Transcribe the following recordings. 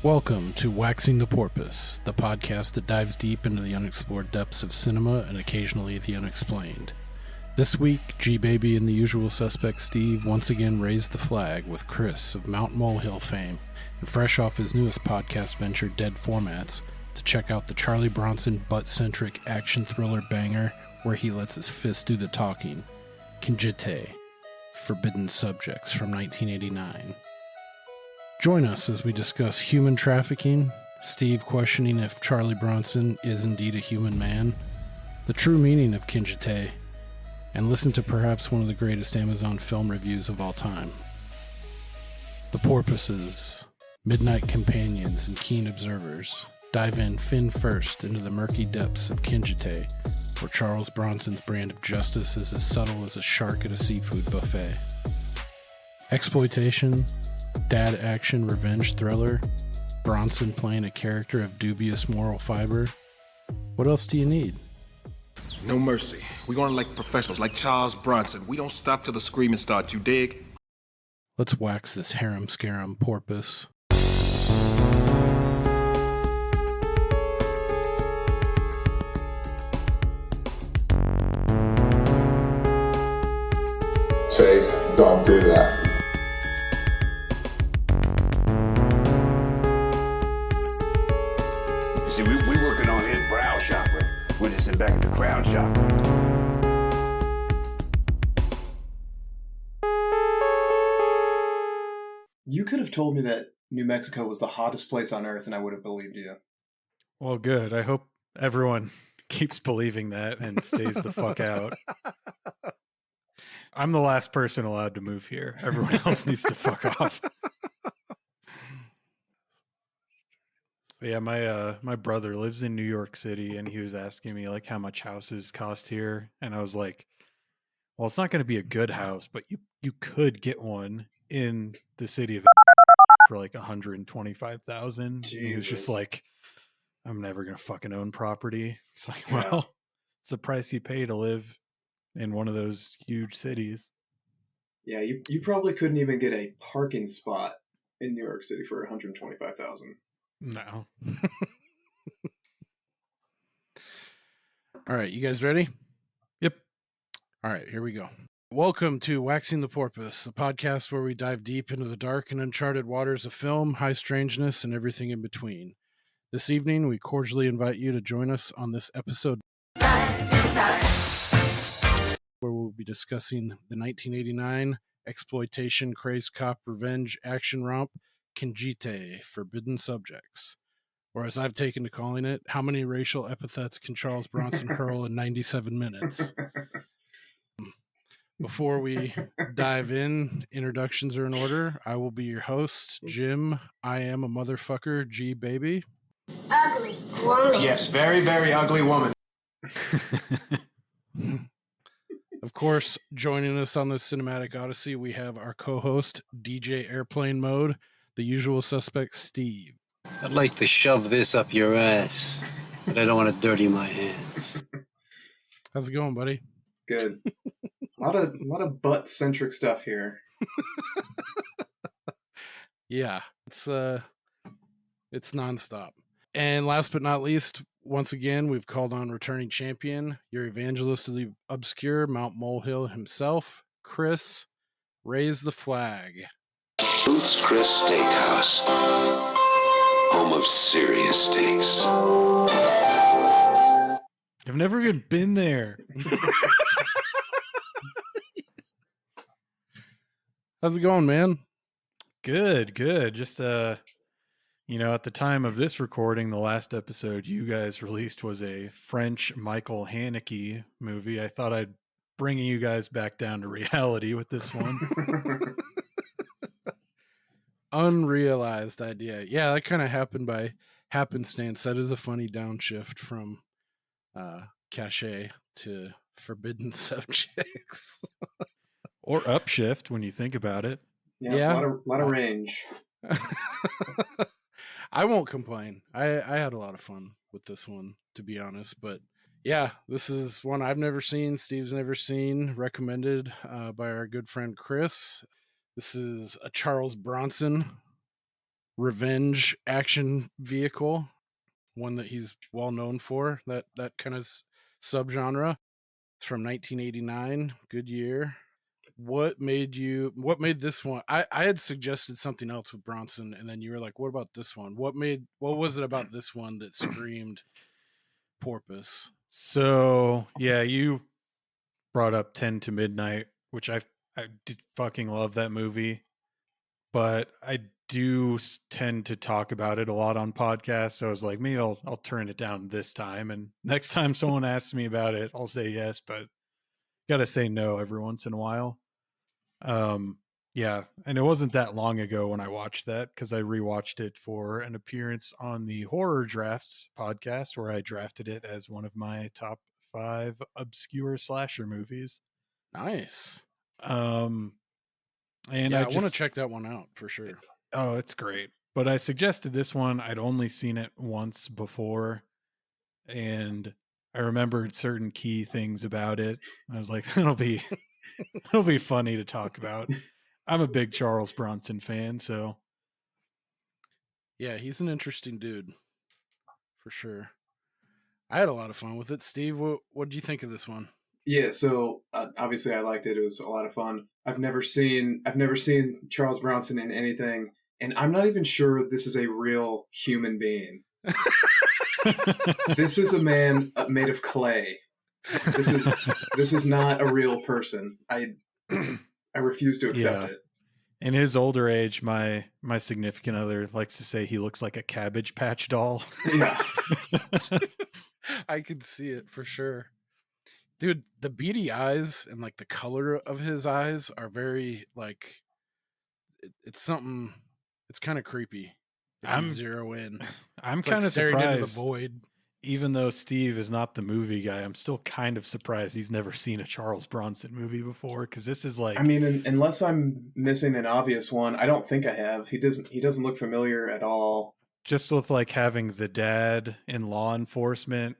Welcome to Waxing the Porpoise, the podcast that dives deep into the unexplored depths of cinema and occasionally the unexplained. This week, G-Baby and the usual suspect Steve once again raised the flag with Chris of Mount Molehill fame and fresh off his newest podcast venture, Dead Formats, to check out the Charlie Bronson butt-centric action thriller banger where he lets his fist do the talking, Kinjite, Forbidden Subjects from 1989. Join us as we discuss human trafficking, Steve questioning if Charlie Bronson is indeed a human man, the true meaning of Kinjite, and listen to perhaps one of the greatest Amazon film reviews of all time. The porpoises, midnight companions, and keen observers dive in fin first into the murky depths of Kinjite, where Charles Bronson's brand of justice is as subtle as a shark at a seafood buffet. Exploitation, dad action revenge thriller, Bronson playing a character of dubious moral fiber. What else do you need? No mercy. We're gonna like professionals, like Charles Bronson. We don't stop till the screaming starts, you dig? Let's wax this harum-scarum porpoise. Chase, don't do that. See, we working on his brow chakra. We're just in back of the crown chakra. You could have told me that New Mexico was the hottest place on earth and I would have believed you. Well, good. I hope everyone keeps believing that and stays the fuck out. I'm the last person allowed to move here. Everyone else needs to fuck off. Yeah, my brother lives in New York City, and he was asking me like how much houses cost here, and I was like, "Well, it's not going to be a good house, but you could get one in the city of for like $125,000." He was just like, "I'm never going to fucking own property." It's like, well, it's the price you pay to live in one of those huge cities. Yeah, you probably couldn't even get a parking spot in New York City for $125,000. No. All right, you guys ready? Yep. All right, here we go. Welcome to Waxing the Porpoise, a podcast where we dive deep into the dark and uncharted waters of film, high strangeness, and everything in between. This evening, we cordially invite you to join us on this episode where we'll be discussing the 1989 exploitation crazed cop revenge action romp, Kinjite, Forbidden Subjects. Or as I've taken to calling it, how many racial epithets can Charles Bronson hurl in 97 minutes? Before we dive in, introductions are in order. I will be your host, Jim. I am a motherfucker, G-Baby. Ugly woman. Yes, very, very ugly woman. Of course, joining us on this cinematic odyssey, we have our co-host, DJ Airplane Mode, the usual suspect, Steve. I'd like to shove this up your ass, but I don't want to dirty my hands. How's it going, buddy? Good. A lot of butt-centric stuff here. Yeah, it's nonstop. And last but not least, once again, we've called on returning champion, your evangelist of the obscure, Mount Molehill himself, Chris. Raise the flag. Booth's Chris Steakhouse, home of serious steaks. I've never even been there. How's it going, man? Good. Just, at the time of this recording, the last episode you guys released was a French Michael Haneke movie. I thought I'd bring you guys back down to reality with this one. Unrealized idea. Yeah, that kind of happened by happenstance. That is a funny downshift from cachet to forbidden subjects. Or upshift when you think about it. Yeah. A lot of range. I won't complain. I had a lot of fun with this one, to be honest. But yeah, this is one I've never seen. Steve's never seen. Recommended by our good friend Chris. This is a Charles Bronson revenge action vehicle, one that he's well known for, that kind of subgenre. It's from 1989, good year. What made this one? I had suggested something else with Bronson, and then you were like, what about this one? What was it about this one that screamed porpoise? So yeah, you brought up 10 to Midnight, which I did fucking love that movie, but I do tend to talk about it a lot on podcasts. So I was like, maybe I'll turn it down this time, and next time someone asks me about it, I'll say yes, but gotta say no every once in a while. Yeah, and it wasn't that long ago when I watched that, because I rewatched it for an appearance on the Horror Drafts podcast, where I drafted it as one of my top 5 obscure slasher movies. Nice. And yeah, I want to check that one out for sure. Oh, it's great. But I suggested this one. I'd only seen it once before, and I remembered certain key things about it. I was like, it'll be funny to talk about. I'm a big Charles Bronson fan, so yeah, he's an interesting dude for sure. I had a lot of fun with it. Steve, what did you think of this one? Yeah, so obviously I liked it. It was a lot of fun. I've never seen Charles Bronson in anything, and I'm not even sure this is a real human being. This is a man made of clay. This is not a real person. I refuse to accept it. In his older age, my significant other likes to say he looks like a Cabbage Patch doll. Yeah. I could see it for sure. Dude, the beady eyes and like the color of his eyes are very like it's something. It's kind of creepy. If you zero in, I'm kind of surprised. Into the void. Even though Steve is not the movie guy, I'm still kind of surprised he's never seen a Charles Bronson movie before, because this is like, I mean, unless I'm missing an obvious one, I don't think I have. He doesn't look familiar at all. Just with like having the dad in law enforcement,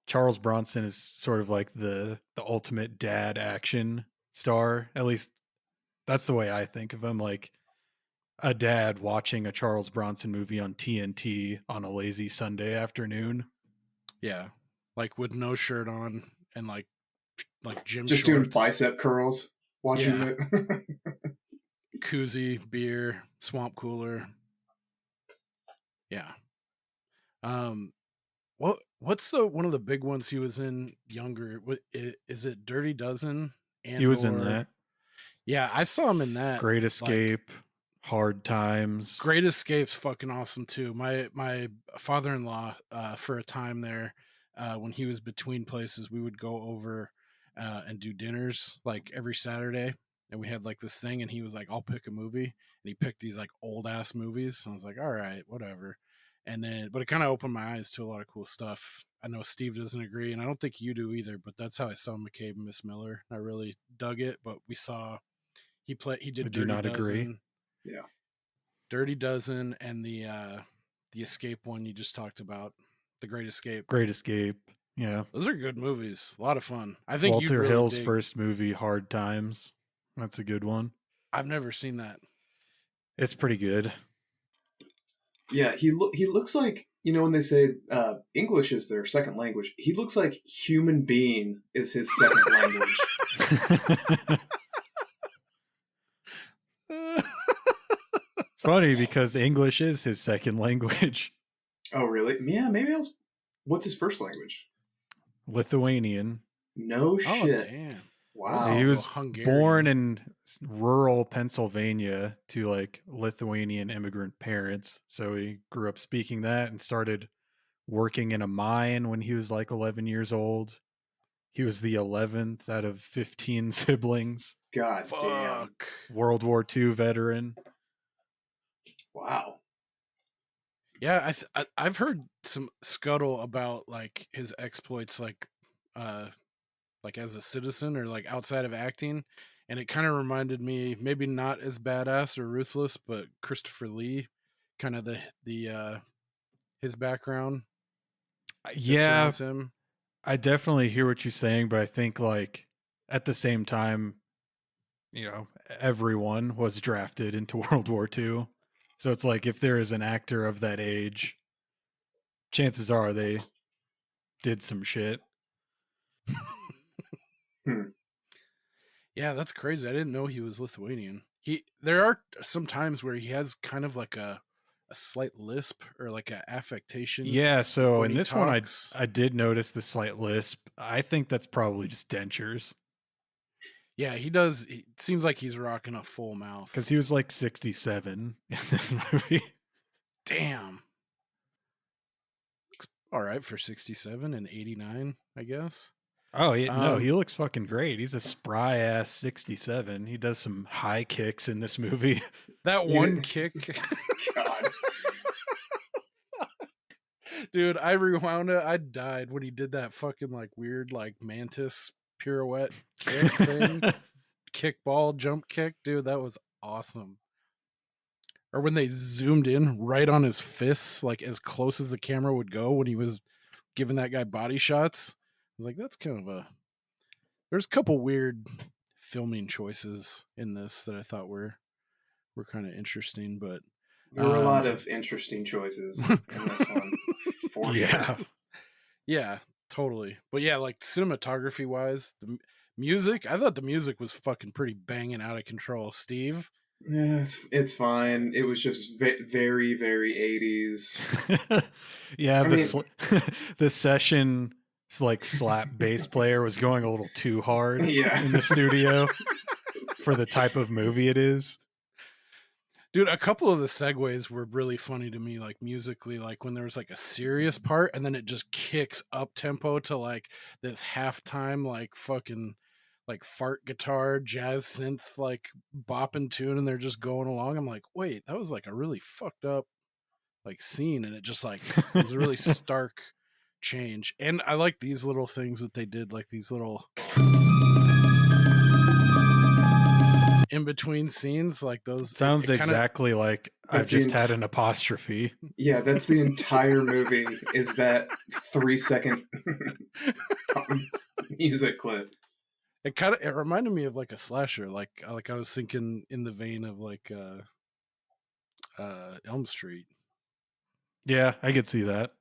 Charles Bronson is sort of like the ultimate dad action star. At least that's the way I think of him, like a dad watching a Charles Bronson movie on TNT on a lazy Sunday afternoon. Yeah, like with no shirt on and like gym just shorts. Doing bicep curls, watching it. Koozie, beer, swamp cooler. Yeah. What's one of the big ones he was in younger? Is it Dirty Dozen? He was in that. Yeah, I saw him in that. Great Escape, Hard Times. Great Escape's fucking awesome too. My father-in-law, for a time there, when he was between places, we would go over and do dinners like every Saturday, and we had like this thing, and he was like, I'll pick a movie, and he picked these like old ass movies. So I was like, all right, whatever. And then, but it kind of opened my eyes to a lot of cool stuff. I know Steve doesn't agree, and I don't think you do either, but that's how I saw McCabe and Miss Miller. I really dug it, but we saw he did. Do not agree. Yeah, Dirty Dozen and the Escape one you just talked about, The Great Escape. Great Escape. Yeah, those are good movies. A lot of fun. I think Walter Hill's first movie, Hard Times. That's a good one. I've never seen that. It's pretty good. Yeah, he looks like, you know, when they say English is their second language, he looks like human being is his second language. It's funny because English is his second language. Oh, really? Yeah, maybe what's his first language? Lithuanian. No shit. Damn. Wow. So he was born in rural Pennsylvania to like Lithuanian immigrant parents. So he grew up speaking that and started working in a mine when he was like 11 years old. He was the 11th out of 15 siblings. God damn. World War II veteran. Wow. Yeah, I've heard some scuttle about like his exploits, like as a citizen or like outside of acting, and it kind of reminded me, maybe not as badass or ruthless, but Christopher Lee, kind of the his background. Yeah, him. I definitely hear what you're saying, but I think like at the same time, you know, everyone was drafted into World War II. So it's like if there is an actor of that age, chances are they did some shit. Yeah, that's crazy. I didn't know he was Lithuanian. There are some times where he has kind of like a slight lisp or like a affectation. Yeah, so when in he this talks. one I did notice the slight lisp. I think that's probably just dentures. Yeah, he does. It seems like he's rocking a full mouth. Because he was like 67 in this movie. Damn. All right, for 67 and 89, I guess. Oh, no, he looks fucking great. He's a spry ass 67. He does some high kicks in this movie. That one kick. God. Dude, I rewound it. I died when he did that fucking like weird like mantis pirouette kick thing. Kickball jump kick. Dude, that was awesome. Or when they zoomed in right on his fists, like as close as the camera would go when he was giving that guy body shots. I was like, that's kind of a... There's a couple weird filming choices in this that I thought were kind of interesting, but... There were a lot of interesting choices in this one. For sure. Yeah, totally. But yeah, like cinematography-wise, the music, I thought the music was fucking pretty banging out of control. Steve? Yeah, it's fine. It was just very, very 80s. Yeah, the session like slap bass player was going a little too hard in the studio for the type of movie it is. Dude, a couple of the segues were really funny to me, like musically, like when there was like a serious part and then it just kicks up tempo to like this halftime, like fucking like fart guitar, jazz synth, like bopping tune, and they're just going along. I'm like, wait, that was like a really fucked up like scene, and it just like it was a really stark change. And I like these little things that they did, like these little in between scenes, like those. Sounds exactly like I've just had an apostrophe. Yeah, that's the entire movie. Is that 3-second music clip? It reminded me of like a slasher, like I was thinking in the vein of like Elm Street. Yeah, I could see that.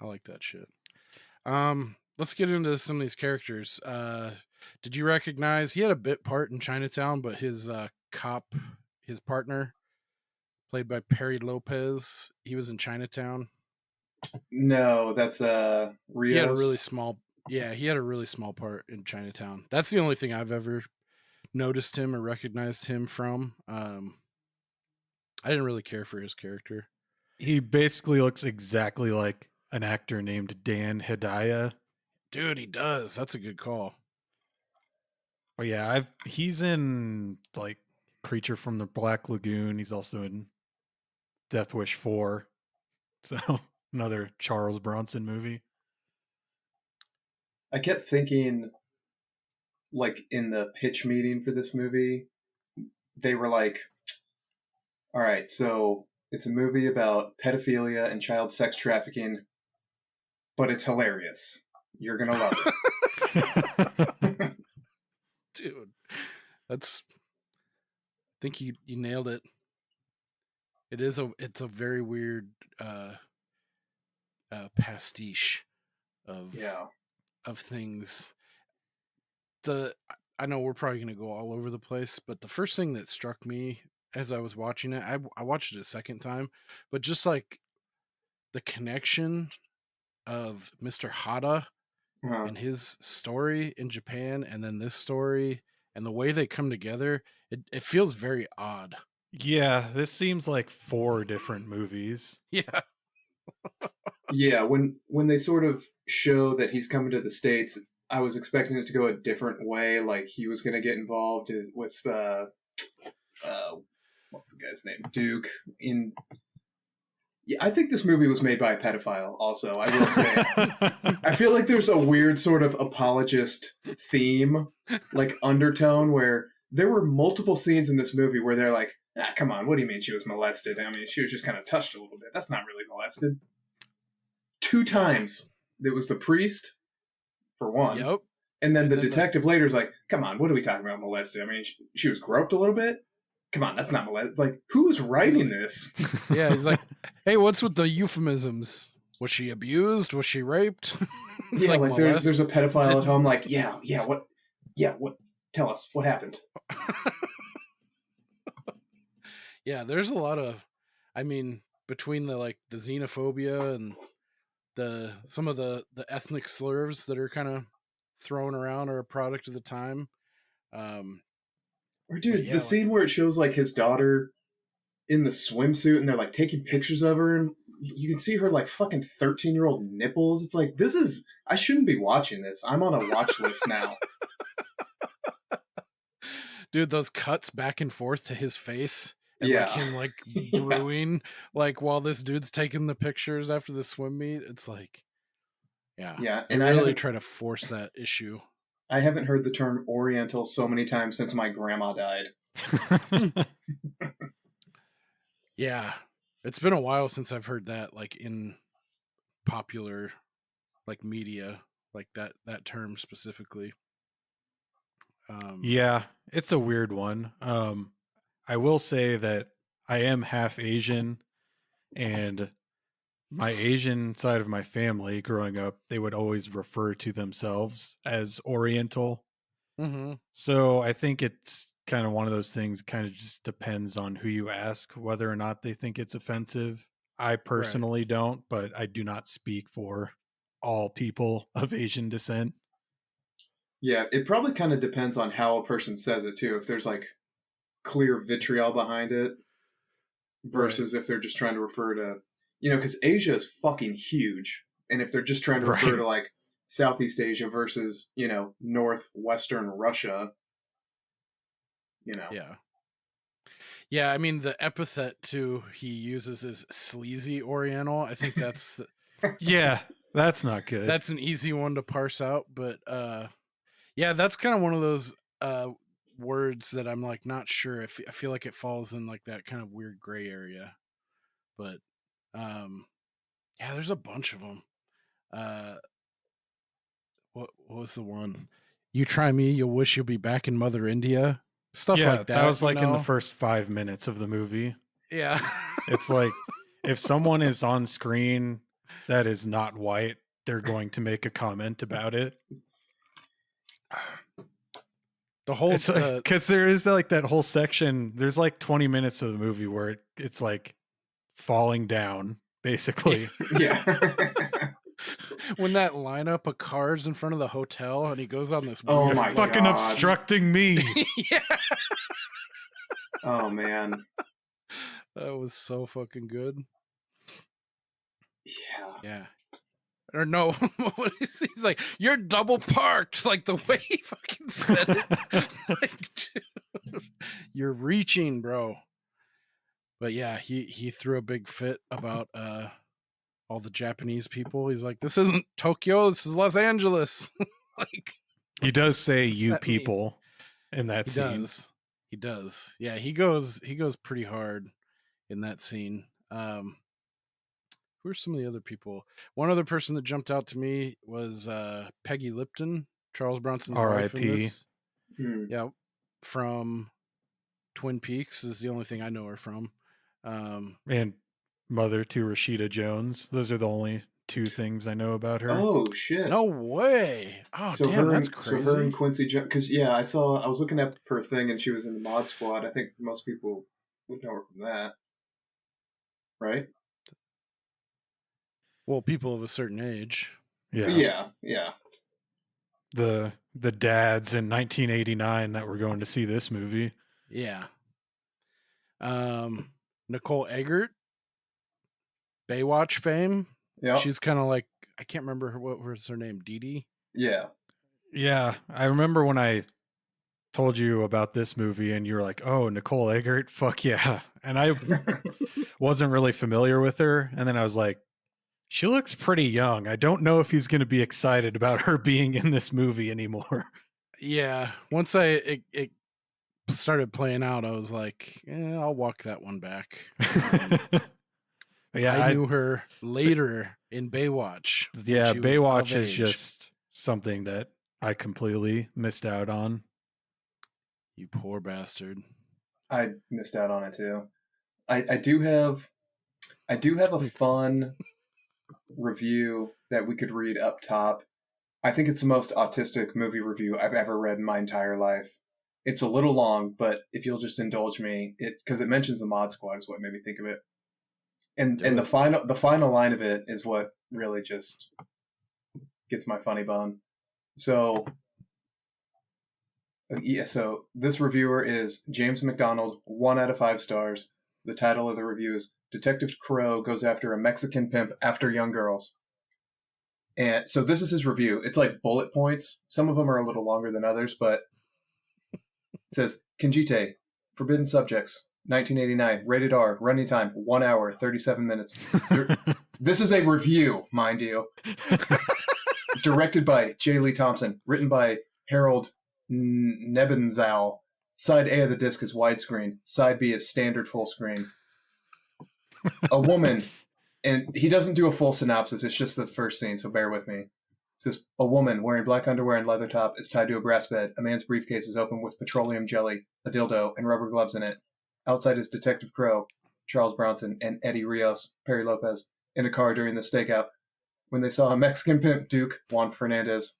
I like that shit. Let's get into some of these characters. Did you recognize he had a bit part in Chinatown, but his his partner, played by Perry Lopez, he was in Chinatown? No, that's Rios. He had a really small part in Chinatown. That's the only thing I've ever noticed him or recognized him from. I didn't really care for his character. He basically looks exactly like an actor named Dan Hedaya. Dude, he does. That's a good call. Oh yeah, he's in like Creature from the Black Lagoon. He's also in Death Wish 4. So another Charles Bronson movie. I kept thinking, like in the pitch meeting for this movie, they were like, all right, so it's a movie about pedophilia and child sex trafficking, but it's hilarious. You're going to love it. Dude, I think you nailed it. It's a very weird pastiche of things. I know we're probably going to go all over the place, but the first thing that struck me as I was watching it, I watched it a second time, but just like the connection of Mr. Hada and his story in Japan, and then this story, and the way they come together, it feels very odd. Yeah, this seems like 4 different movies. Yeah. Yeah, when they sort of show that he's coming to the States, I was expecting it to go a different way, like he was going to get involved with what's the guy's name? Duke in... Yeah, I think this movie was made by a pedophile also, I will say. I feel like there's a weird sort of apologist theme, like undertone, where there were multiple scenes in this movie where they're like, come on, what do you mean she was molested? I mean, she was just kind of touched a little bit. That's not really molested. 2 times. There was the priest, for one. Yep. And then the detective later is like, come on, what are we talking about molested? I mean, she was groped a little bit. come on, that's not molest. Like, who's writing this? Yeah, he's like, hey, what's with the euphemisms? Was she abused? Was she raped? Yeah, like there's a pedophile at home. Like, what? Tell us what happened. Yeah, there's a lot of, I mean, between the xenophobia and some of the ethnic slurs that are kind of thrown around are a product of the time. Or dude, the scene where it shows like his daughter in the swimsuit and they're like taking pictures of her and you can see her like fucking 13-year-old nipples. It's like, I shouldn't be watching this. I'm on a watch list now. Dude, those cuts back and forth to his face and Yeah. him brewing while this dude's taking the pictures after the swim meet. It's like, yeah, and I really try to force that issue. I haven't heard the term Oriental so many times since my grandma died. Yeah, it's been a while since I've heard that in popular media, that term specifically. Yeah, it's a weird one. I will say that I am half Asian, and my Asian side of my family growing up, they would always refer to themselves as Oriental. Mm-hmm. So I think it's kind of one of those things, kind of just depends on who you ask whether or not they think it's offensive. I personally don't, but I do not speak for all people of Asian descent. Yeah, it probably kind of depends on how a person says it too. If there's clear vitriol behind it versus if they're just trying to refer to, because Asia is fucking huge. And if they're just trying to refer to Southeast Asia versus, northwestern Russia, Yeah. Yeah, I mean, the epithet too he uses is sleazy Oriental. I think that's yeah, that's not good. That's an easy one to parse out, but yeah, that's kind of one of those words that I'm not sure if I feel like it falls in that kind of weird gray area. But yeah, there's a bunch of them. What was the one? You try me, you'll wish you'll be back in Mother India. Stuff like that. That was in the first 5 minutes of the movie. Yeah. It's like if someone is on screen that is not white, they're going to make a comment about it. The whole because there is that whole section. There's 20 minutes of the movie where it's falling down, basically. Yeah. When that lineup of cars in front of the hotel and he goes on this oh weird my fucking God. obstructing me. Yeah. Oh man. That was so fucking good. Yeah. Yeah. Or no, what is he's like, you're double parked, the way he fucking said it. Dude, you're reaching, bro. But yeah, he threw a big fit about all the Japanese people. He's like, this isn't Tokyo, this is Los Angeles. He does say you people in that he scene. He does. Yeah, he goes pretty hard in that scene. Who are some of the other people? One other person that jumped out to me was Peggy Lipton, Charles Bronson's wife in this. Yeah, from Twin Peaks is the only thing I know her from. And mother to Rashida Jones. Those are the only two things I know about her. Oh shit! No way! Oh so damn, that's crazy. So her and Quincy Jones, because I was looking at her thing and she was in the Mod Squad. I think most people would know her from that, right? Well, people of a certain age. Yeah. The dads in 1989 that were going to see this movie. Yeah. Nicole Eggert, Baywatch fame. Yeah. She's kind of I can't remember what was her name, Dee Dee? Yeah. Yeah. I remember when I told you about this movie and you were like, oh, Nicole Eggert, fuck yeah. And I wasn't really familiar with her. And then I was like, she looks pretty young. I don't know if he's going to be excited about her being in this movie anymore. Yeah. Once it started playing out, I was like, I'll walk that one back. Yeah, I knew her later in Baywatch. Yeah, Baywatch is just something that I completely missed out on. You poor bastard. I missed out on it too. I do have a fun review that we could read up top. I think it's the most autistic movie review I've ever read in my entire life. It's a little long, but if you'll just indulge me, because it mentions the Mod Squad is what made me think of it. And the final line of it is what really just gets my funny bone. So this reviewer is James McDonald, 1 out of 5 stars. The title of the review is Detective Crow Goes After a Mexican Pimp After Young Girls. And so this is his review. It's like bullet points. Some of them are a little longer than others, but it says, Kinjite, Forbidden Subjects, 1989, rated R, running time, 1 hour, 37 minutes. This is a review, mind you. Directed by J. Lee Thompson. Written by Harold Nebenzahl. Side A of the disc is widescreen. Side B is standard full screen. A woman, and he doesn't do a full synopsis, it's just the first scene, so bear with me. It says, a woman wearing black underwear and leather top is tied to a brass bed. A man's briefcase is open with petroleum jelly, a dildo, and rubber gloves in it. Outside is Detective Crow, Charles Bronson, and Eddie Rios, Perry Lopez, in a car during the stakeout when they saw a Mexican pimp, Duke, Juan Fernandez,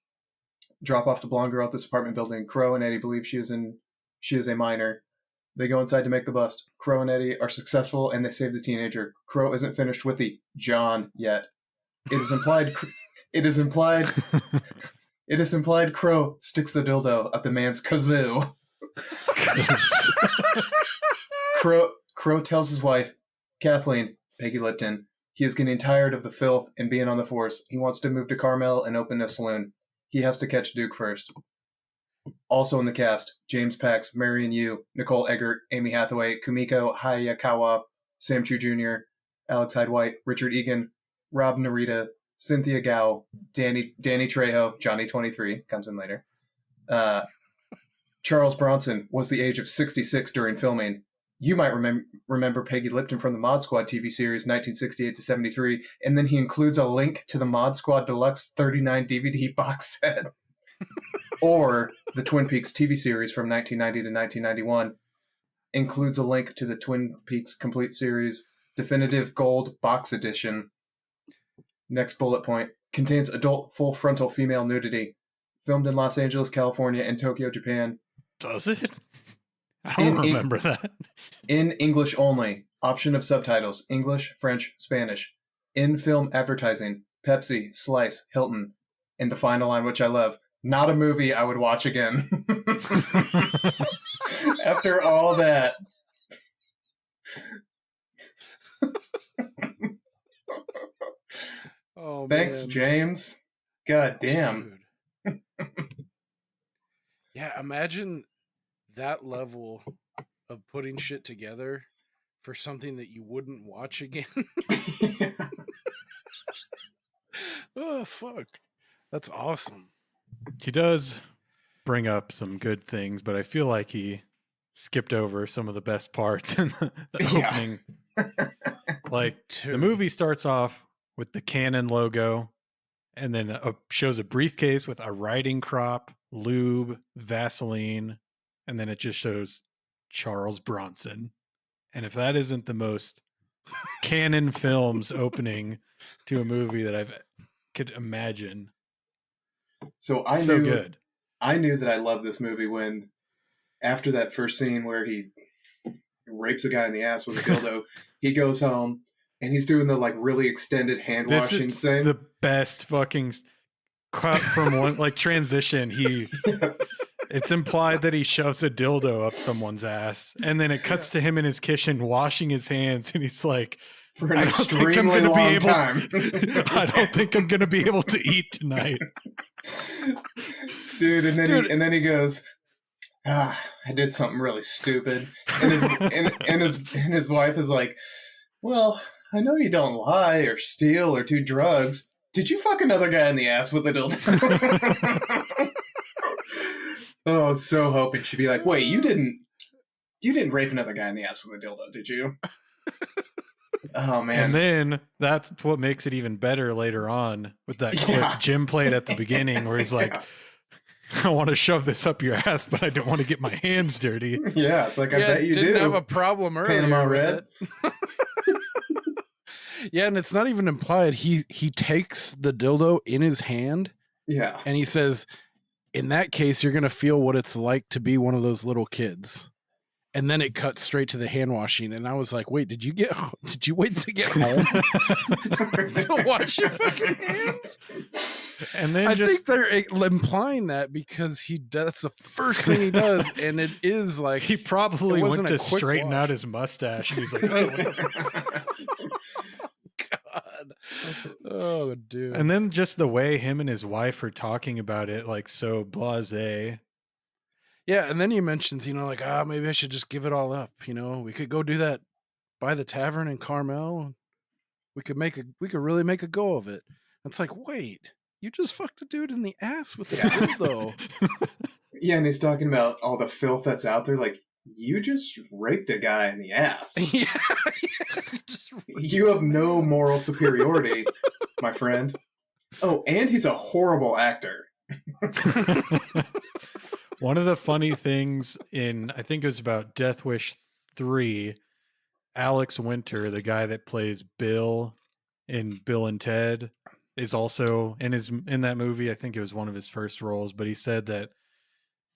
drop off the blonde girl at this apartment building. Crow and Eddie believe she is a minor. They go inside to make the bust. Crow and Eddie are successful and they save the teenager. Crow isn't finished with the John yet. It is implied Crow sticks the dildo up the man's kazoo. Crow tells his wife, Kathleen, Peggy Lipton, he is getting tired of the filth and being on the force. He wants to move to Carmel and open a saloon. He has to catch Duke first. Also in the cast, James Pax, Marion Yu, Nicole Eggert, Amy Hathaway, Kumiko Hayakawa, Sam Chu Jr., Alex Hyde White, Richard Egan, Rob Narita, Cynthia Gao, Danny Trejo, Johnny 23, comes in later. Charles Bronson was the age of 66 during filming. You might remember Peggy Lipton from the Mod Squad TV series 1968 to 73, and then he includes a link to the Mod Squad Deluxe 39 DVD box set. Or the Twin Peaks TV series from 1990 to 1991 includes a link to the Twin Peaks Complete Series Definitive Gold Box Edition. Next bullet point. Contains adult full frontal female nudity. Filmed in Los Angeles, California and Tokyo, Japan. Does it? I don't remember that. In English only. Option of subtitles. English, French, Spanish. In film advertising. Pepsi, Slice, Hilton. And the final line, which I love. Not a movie I would watch again. After all that. Oh, thanks, man. James. God damn. Yeah, imagine that level of putting shit together for something that you wouldn't watch again. Oh, fuck. That's awesome. He does bring up some good things, but I feel like he skipped over some of the best parts in the opening. Like, the movie starts off with the Canon logo, and then shows a briefcase with a riding crop, lube, Vaseline, and then it just shows Charles Bronson. And if that isn't the most Canon Films opening to a movie that I could imagine. So I knew that I loved this movie when, after that first scene where he rapes a guy in the ass with a dildo, he goes home and he's doing the like really extended hand washing thing. The best fucking cut from one like transition. It's implied that he shoves a dildo up someone's ass, and then it cuts to him in his kitchen washing his hands, and he's like, for an extremely long time. I don't think I'm gonna be able to eat tonight, dude. And then he goes, I did something really stupid, and his wife is like, well, I know you don't lie or steal or do drugs. Did you fuck another guy in the ass with a dildo? Oh, I was so hoping she'd be like, wait, you didn't rape another guy in the ass with a dildo, did you? Oh, man. And then that's what makes it even better later on with that clip Jim played at the beginning where he's like, I want to shove this up your ass, but I don't want to get my hands dirty. Yeah, it's like, I bet you didn't do. have a problem earlier Panama with Red. it. Yeah, and it's not even implied. He takes the dildo in his hand Yeah. and he says, in that case, you're going to feel what it's like to be one of those little kids. And then it cuts straight to the hand washing. And I was like, wait, did you wait to get home to wash your fucking hands? And then I think they're implying that because that's the first thing he does. And it is like, he probably went wasn't to a quick straighten wash. out his mustache. And he's like, oh, what the God. Oh, dude. And then just the way him and his wife are talking about it, like so blasé. Yeah, and then he mentions, like, maybe I should just give it all up. We could go do that by the tavern in Carmel. We could really make a go of it. It's like, wait, you just fucked a dude in the ass with a dildo. Yeah, and he's talking about all the filth that's out there. Like, you just raped a guy in the ass. Yeah. You have no moral superiority, my friend. Oh, and he's a horrible actor. One of the funny things I think it was about Death Wish 3, Alex Winter, the guy that plays Bill in Bill and Ted, is also in that movie. I think it was one of his first roles, but he said that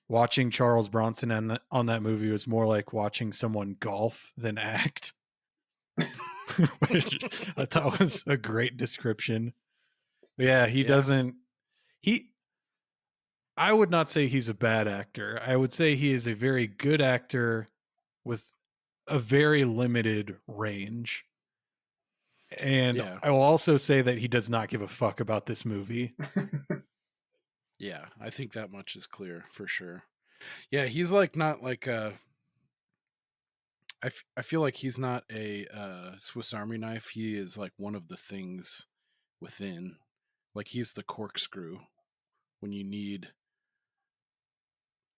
watching Charles Bronson on that movie was more like watching someone golf than act. Which I thought was a great description. But yeah, I would not say he's a bad actor. I would say he is a very good actor with a very limited range. And I will also say that he does not give a fuck about this movie. Yeah, I think that much is clear for sure. Yeah, he's like not like I feel like he's not a Swiss Army knife. He is like one of the things within. Like he's the corkscrew when you need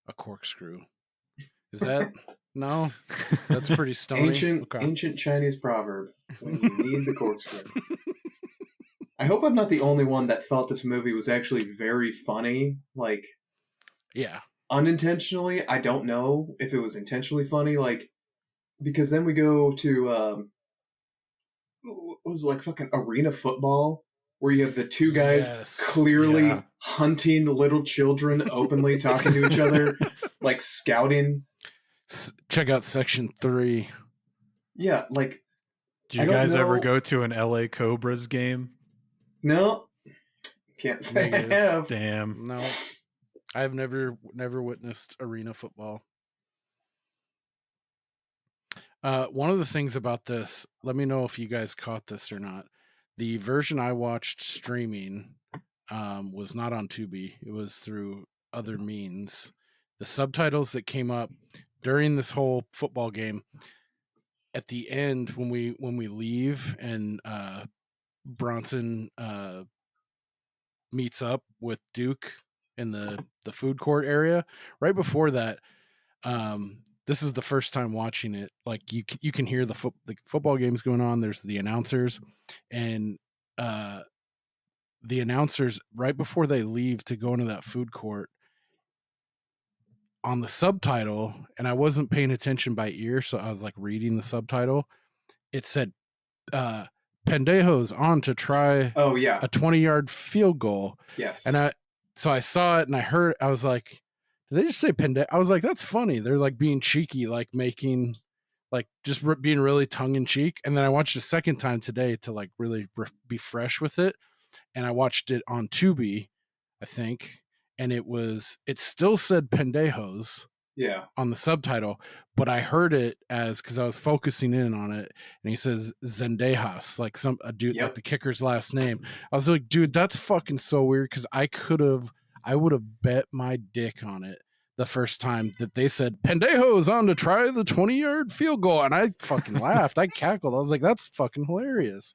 a corkscrew. Is that no? That's pretty stony. Ancient Chinese proverb. When you need the corkscrew. I hope I'm not the only one that felt this movie was actually very funny. Like, yeah, unintentionally. I don't know if it was intentionally funny. Like, because then we go to what was it, like fucking arena football, where you have the two guys clearly hunting little children openly, talking to each other, like scouting. Check out section 3. Yeah, like. Did you guys ever go to an LA Cobras game? No, can't say I have. Damn. No, I've never witnessed arena football. One of the things about this, let me know if you guys caught this or not. The version I watched streaming was not on Tubi. It was through other means. The subtitles that came up during this whole football game, at the end when we leave and Bronson meets up with Duke in the food court area, right before that, this is the first time watching it. Like you can hear the football games going on. There's the announcers, and the announcers right before they leave to go into that food court, on the subtitle, and I wasn't paying attention by ear, so I was like reading the subtitle. It said, "Pendejos on to try a 20-yard field goal." Yes, and I saw it and I heard. I was like, "Did they just say pendejo?" I was like, "That's funny." They're like being cheeky, like making, like just being really tongue in cheek. And then I watched a second time today to like really be fresh with it, and I watched it on Tubi, I think. And it still said pendejos on the subtitle, but I heard it as, because I was focusing in on it, and he says Zendejas, like a dude, like the kicker's last name. I was like, dude, that's fucking so weird, because I would have bet my dick on it the first time that they said pendejos on to try the 20-yard field goal, and I fucking laughed. I cackled. I was like, that's fucking hilarious.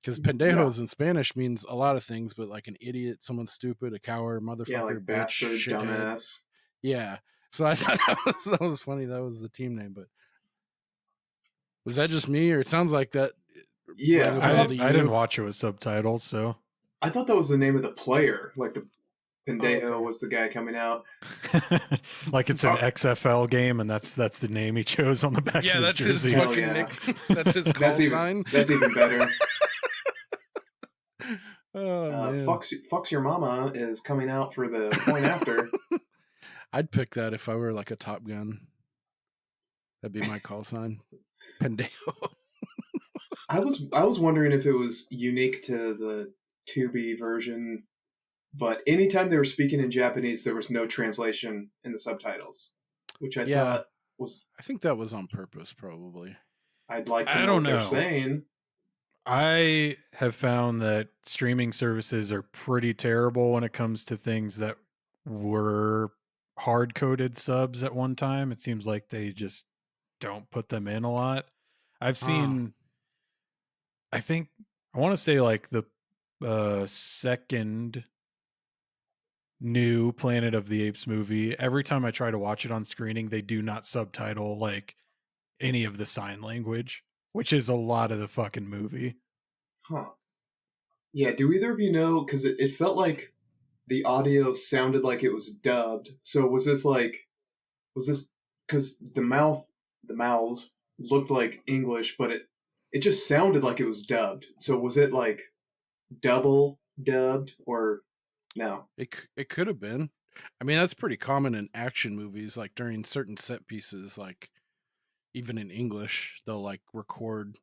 Because pendejos in Spanish means a lot of things, but like an idiot, someone stupid, a coward, motherfucker, like bitch, bastard, shithead. dumbass. Yeah. So I thought that was funny. That was the team name, but was that just me, or it sounds like that? Yeah, I didn't watch it with subtitles, so I thought that was the name of the player, like Pendejo was the guy coming out. Like it's an XFL game, and that's the name he chose on the back Yeah, of his that's jersey. his fucking yeah. nick. That's his call sign. That's even better. Oh man. Fucks Your Mama is coming out for the point after. I'd pick that if I were like a Top Gun. That'd be my call sign. Pendejo. I was wondering if it was unique to the Tubi version, but anytime they were speaking in Japanese, there was no translation in the subtitles, which I thought was. I think that was on purpose, probably. I'd like to I know don't what they're know. saying. I have found that streaming services are pretty terrible when it comes to things that were hard-coded subs at one time. It seems like they just don't put them in a lot. I've seen, I want to say like the second new Planet of the Apes movie. Every time I try to watch it on screening, they do not subtitle like any of the sign language, which is a lot of the fucking movie. Huh. Yeah, do either of you know, because it felt like the audio sounded like it was dubbed. So was this because the mouths looked like English, but it just sounded like it was dubbed. So was it like double dubbed or no? It could have been. I mean, that's pretty common in action movies. Like during certain set pieces, like even in English, they'll like record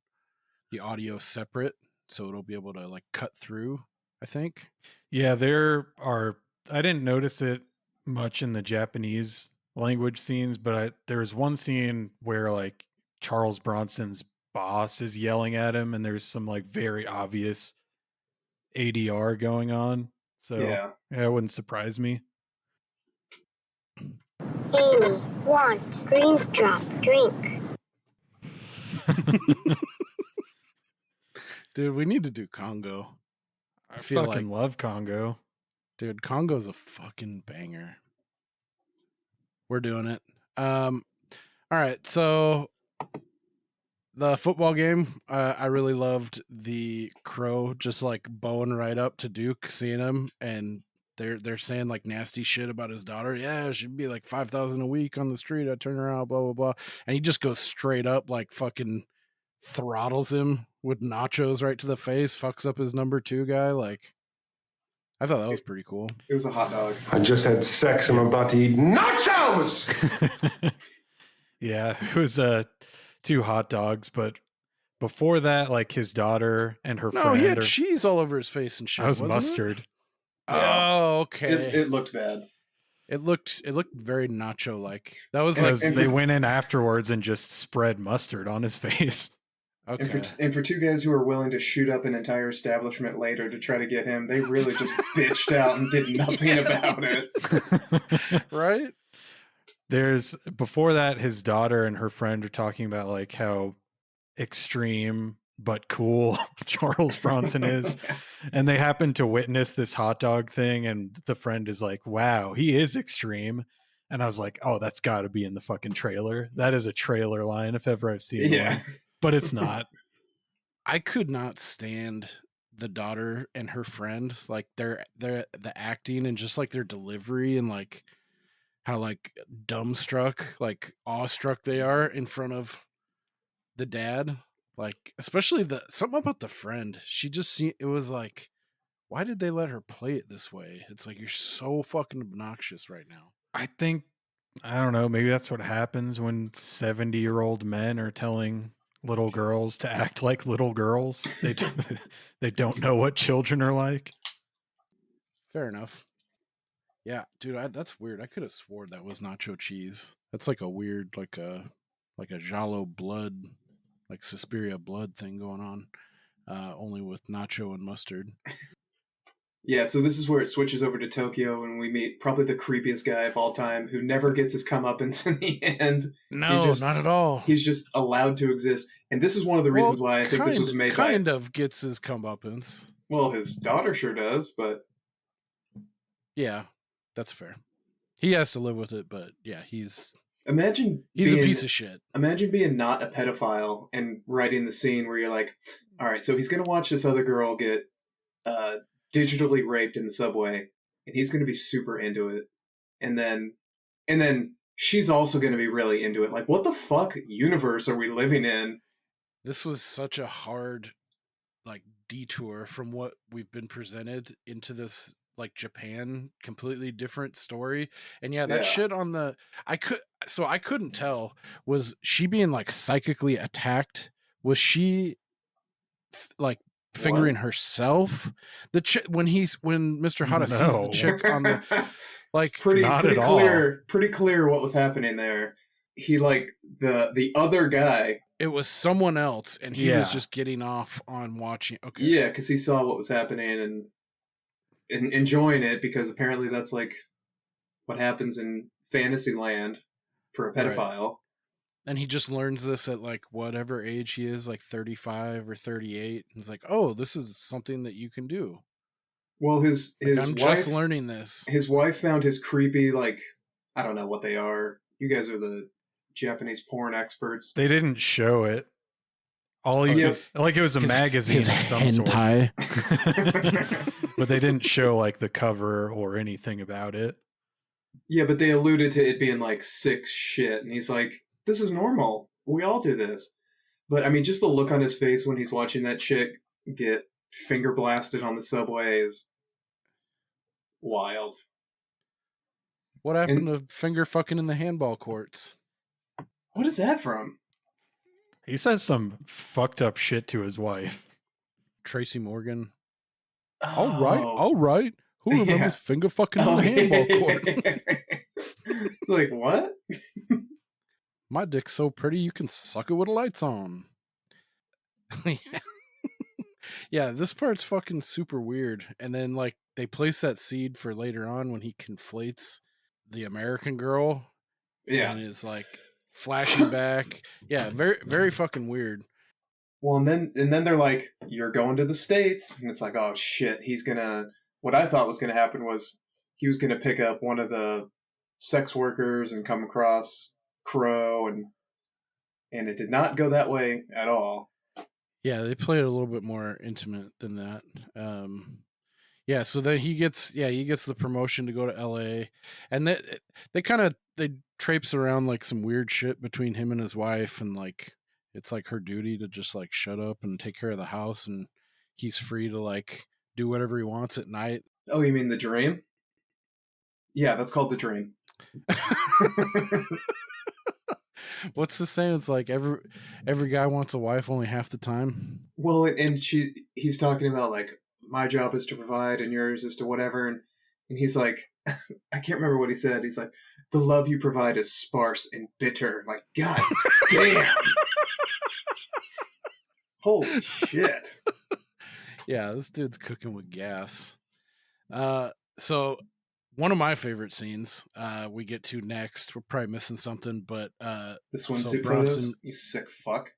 the audio separate, so it'll be able to like cut through. I think. Yeah, I didn't notice it much in the Japanese language scenes, but there's one scene where like Charles Bronson's boss is yelling at him, and there's some like very obvious ADR going on. So yeah, it wouldn't surprise me. Amy wants green drop drink. Dude, we need to do Congo. I fucking love Congo. Dude, Congo's a fucking banger. We're doing it. All right, so the football game, I really loved the Crow just like bowing right up to Duke, seeing him, and they're saying like nasty shit about his daughter. Yeah, she'd be like 5,000 a week on the street. I turn around, blah blah blah, and he just goes straight up like fucking throttles him with nachos right to the face, fucks up his number 2 guy. Like, I thought that was pretty cool. It was a hot dog. I just had sex. I'm about to eat nachos! Yeah, it was 2 hot dogs, but before that, like his daughter and her friend. No, he had cheese all over his face and shit. That was wasn't mustard. It? Oh, okay. It looked bad. It looked very nacho like. That was Because like they went in afterwards and just spread mustard on his face. Okay. And for 2 guys who are willing to shoot up an entire establishment later to try to get him, they really just bitched out and did nothing about it. Right? Before that, his daughter and her friend are talking about like how extreme but cool Charles Bronson is. And they happen to witness this hot dog thing, and the friend is like, wow, he is extreme. And I was like, oh, that's got to be in the fucking trailer. That is a trailer line if ever I've seen one. But it's not. I could not stand the daughter and her friend, like the acting and just like their delivery and like how like dumbstruck, like awestruck they are in front of the dad. Like, especially something about the friend. She just it was like, why did they let her play it this way? It's like, you're so fucking obnoxious right now. I don't know, maybe that's what happens when 70-year-old men are telling little girls to act like little girls. They don't know what children are like. Fair enough. Yeah, dude, that's weird. I could have swore that was nacho cheese. That's like a weird, like a giallo blood, like Suspiria blood thing going on, only with nacho and mustard. Yeah, so this is where it switches over to Tokyo, and we meet probably the creepiest guy of all time, who never gets his comeuppance in the end. No, not at all. He's just allowed to exist, and this is one of the reasons why I think this was made. Kind of gets his comeuppance. Well, his daughter sure does, but yeah, that's fair. He has to live with it, but yeah, he's a piece of shit. Imagine being not a pedophile and writing the scene where you're like, all right, so he's gonna watch this other girl get digitally raped in the subway, and he's going to be super into it. And then she's also going to be really into it. Like, what the fuck universe are we living in? This was such a hard, like, detour from what we've been presented into this, like, Japan completely different story. And that shit on the I couldn't tell, was she being like psychically attacked? Was she like fingering herself? When Mr. Hada sees the chick on the like, it's pretty clear all. pretty clear what was happening there. He, like, the other guy, it was someone else, and he was just getting off on watching. Okay. Yeah, because he saw what was happening and enjoying it, because apparently that's like what happens in fantasy land for a pedophile. Right. And he just learns this at like whatever age he is, like 35 or 38. He's like, oh, this is something that you can do. Well, his I'm wife, just learning this. His wife found his creepy, like, I don't know what they are. You guys are the Japanese porn experts. They didn't show it. Like it was a magazine of some hentai. Sort. But they didn't show like the cover or anything about it. Yeah, but they alluded to it being like sick shit, and he's like, this is normal. We all do this. But I mean, just the look on his face when he's watching that chick get finger blasted on the subway is wild. What happened to finger fucking in the handball courts? What is that from? He says some fucked up shit to his wife. Tracy Morgan. Oh. All right. Who remembers finger fucking in the handball court? Like, what? My dick's so pretty you can suck it with the lights on. Yeah, this part's fucking super weird. And then, like, they place that seed for later on when he conflates the American girl. Yeah. And is like flashing back. Yeah, very, very fucking weird. Well, and then they're like, you're going to the States. And it's like, oh shit, what I thought was gonna happen was he was gonna pick up one of the sex workers and come across Crow, and it did not go that way at all. Yeah, they played it a little bit more intimate than that. Yeah, so then he gets the promotion to go to LA, and they traipse around like some weird shit between him and his wife, and like it's like her duty to just like shut up and take care of the house, and he's free to like do whatever he wants at night. Oh, you mean The Dream? Yeah, that's called The Dream. What's the saying? It's like every guy wants a wife only half the time. Well, and he's talking about like, my job is to provide and yours is to whatever, and he's like, I can't remember what he said. He's like, the love you provide is sparse and bitter. Like, god damn. Holy shit. Yeah, this dude's cooking with gas. So one of my favorite scenes we get to next. We're probably missing something, but the swimsuit Bronson, you sick fuck.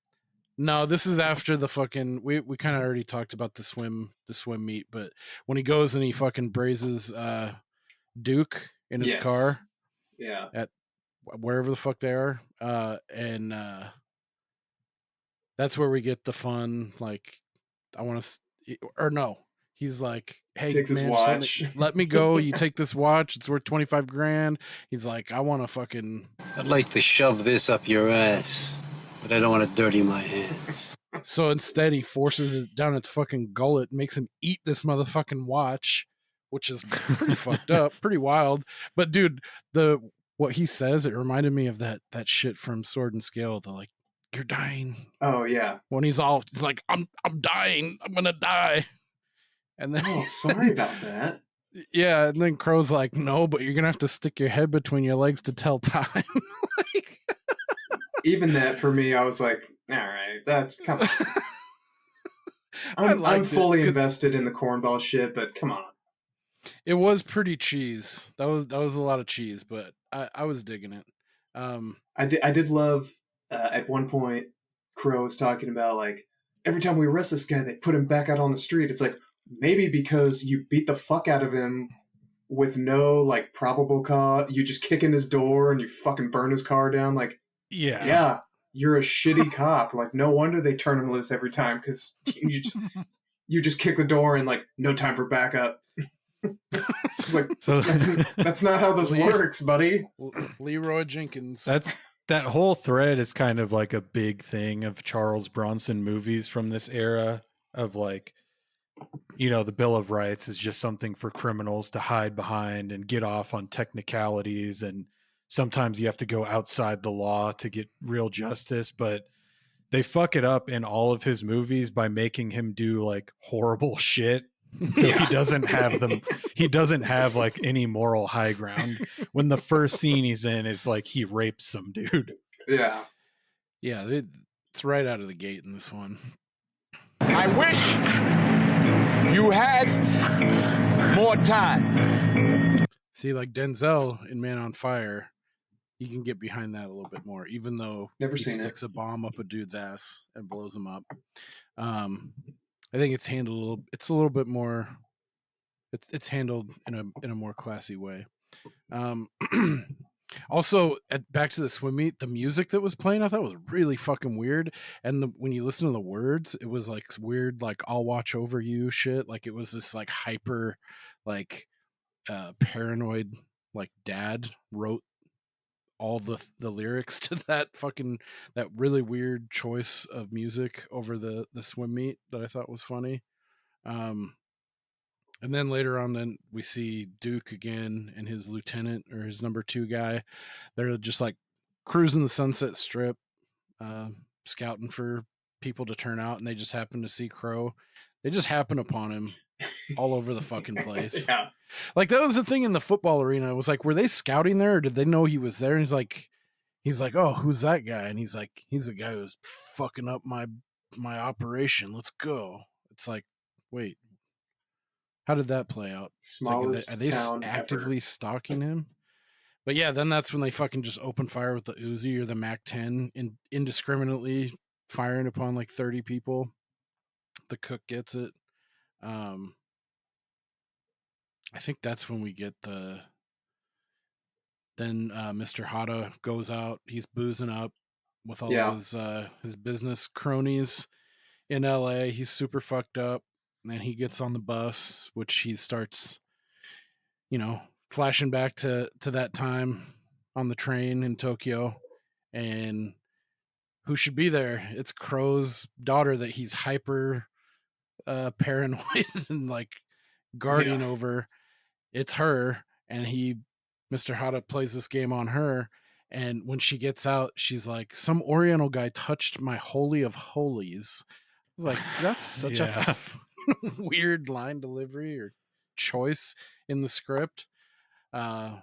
No, this is after the fucking we kind of already talked about the swim meet, but when he goes and he fucking braises Duke in his car. Yeah. At wherever the fuck they are. And that's where we get the fun, like, I want to, or no, he's like, hey, takes man, his watch. Let me go. You take this watch. It's worth $25,000. He's like, I want to fucking. I'd like to shove this up your ass, but I don't want to dirty my hands. So instead, he forces it down its fucking gullet, makes him eat this motherfucking watch, which is pretty fucked up, pretty wild. But dude, what he says, it reminded me of that shit from Sword and Scale. The like, you're dying. Oh yeah. When he's like, I'm dying. I'm gonna die. And then, oh, sorry about that. Yeah, and then Crow's like, no, but you're gonna have to stick your head between your legs to tell time. Like, even that for me, I was like, all right, that's come on. I'm fully invested in the cornball shit, but come on. It was pretty cheese. That was a lot of cheese, but I was digging it. I did love at one point Crow was talking about like, every time we arrest this guy, they put him back out on the street. It's like, maybe because you beat the fuck out of him with no like probable cause, you just kick in his door and you fucking burn his car down. Like, yeah, you're a shitty cop. Like, no wonder they turn him loose every time, because you just kick the door and like no time for backup. It's like, So that's not how this works, buddy. Leroy Jenkins. that whole thread is kind of like a big thing of Charles Bronson movies from this era of like, you know, the Bill of Rights is just something for criminals to hide behind and get off on technicalities. And sometimes you have to go outside the law to get real justice, but they fuck it up in all of his movies by making him do like horrible shit. So he doesn't have like any moral high ground. When the first scene he's in is like he rapes some dude. Yeah. Yeah, it's right out of the gate in this one. I wish you had more time. See, like Denzel in Man on Fire, you can get behind that a little bit more, even though Never he seen sticks a bomb up a dude's ass and blows him up. I think it's handled. It's a little bit more. It's handled in a more classy way. Also, back to the swim meet, the music that was playing, I thought was really fucking weird. And when you listen to the words, it was like weird, like "I'll watch over you" shit. Like it was this like hyper, like paranoid, like dad wrote all the lyrics to that really weird choice of music over the swim meet that I thought was funny. And then later on, then we see Duke again and his lieutenant or his number 2 guy. They're just like cruising the Sunset Strip, scouting for people to turn out, and they just happen to see Crow. They just happen upon him all over the fucking place. Yeah. Like that was the thing in the football arena. It was like, were they scouting there or did they know he was there? And he's like, oh, who's that guy? And he's like, he's the guy who's fucking up my operation. Let's go. It's like, wait, how did that play out? Smallest Are they town actively ever. stalking him? But yeah, then that's when they fucking just open fire with the Uzi or the MAC-10 indiscriminately firing upon like 30 people. The cook gets it. I think that's when we get Then Mr. Hata goes out. He's boozing up with all his business cronies in LA. He's super fucked up. And then he gets on the bus, which he starts, flashing back to that time on the train in Tokyo. And who should be there? It's Crow's daughter that he's hyper paranoid and like guarding over. It's her, and Mr. Hata plays this game on her. And when she gets out, she's like, some Oriental guy touched my holy of holies. I was like, that's such a weird line delivery or choice in the script. And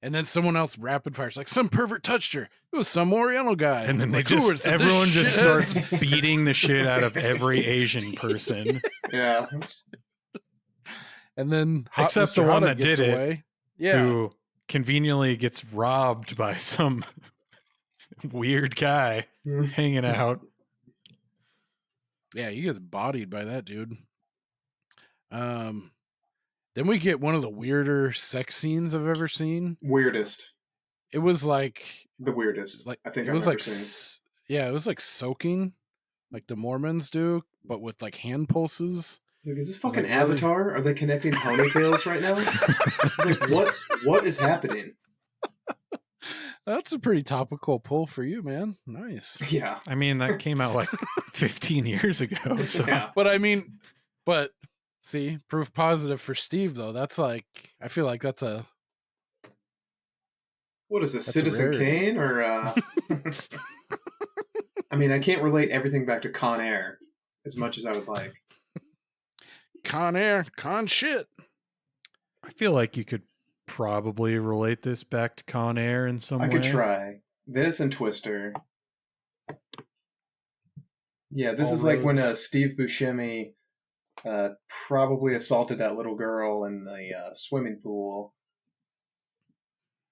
then someone else rapid fires like, some pervert touched her. It was some Oriental guy. And then everyone just starts beating the shit out of every Asian person. Yeah. And then except the one that did it, who conveniently gets robbed by some weird guy hanging out. Yeah, he gets bodied by that dude. Then we get one of the weirder sex scenes I've ever seen. Weirdest. It was like the weirdest. Like I think it was like it was like soaking, like the Mormons do, but with like hand pulses. Like, is this fucking Avatar? Are they connecting ponytails right now? Like, what is happening? That's a pretty topical pull for you, man. Nice. Yeah. I mean, that came out like 15 years ago. So. Yeah. But see, proof positive for Steve, though. That's like, I feel like that's a... What is this, Citizen Kane? Or, I mean, I can't relate everything back to Con Air as much as I would like. Con Air, con shit. I feel like you could probably relate this back to Con Air in some way. I could try. This and Twister. Yeah, this is like when Steve Buscemi probably assaulted that little girl in the swimming pool.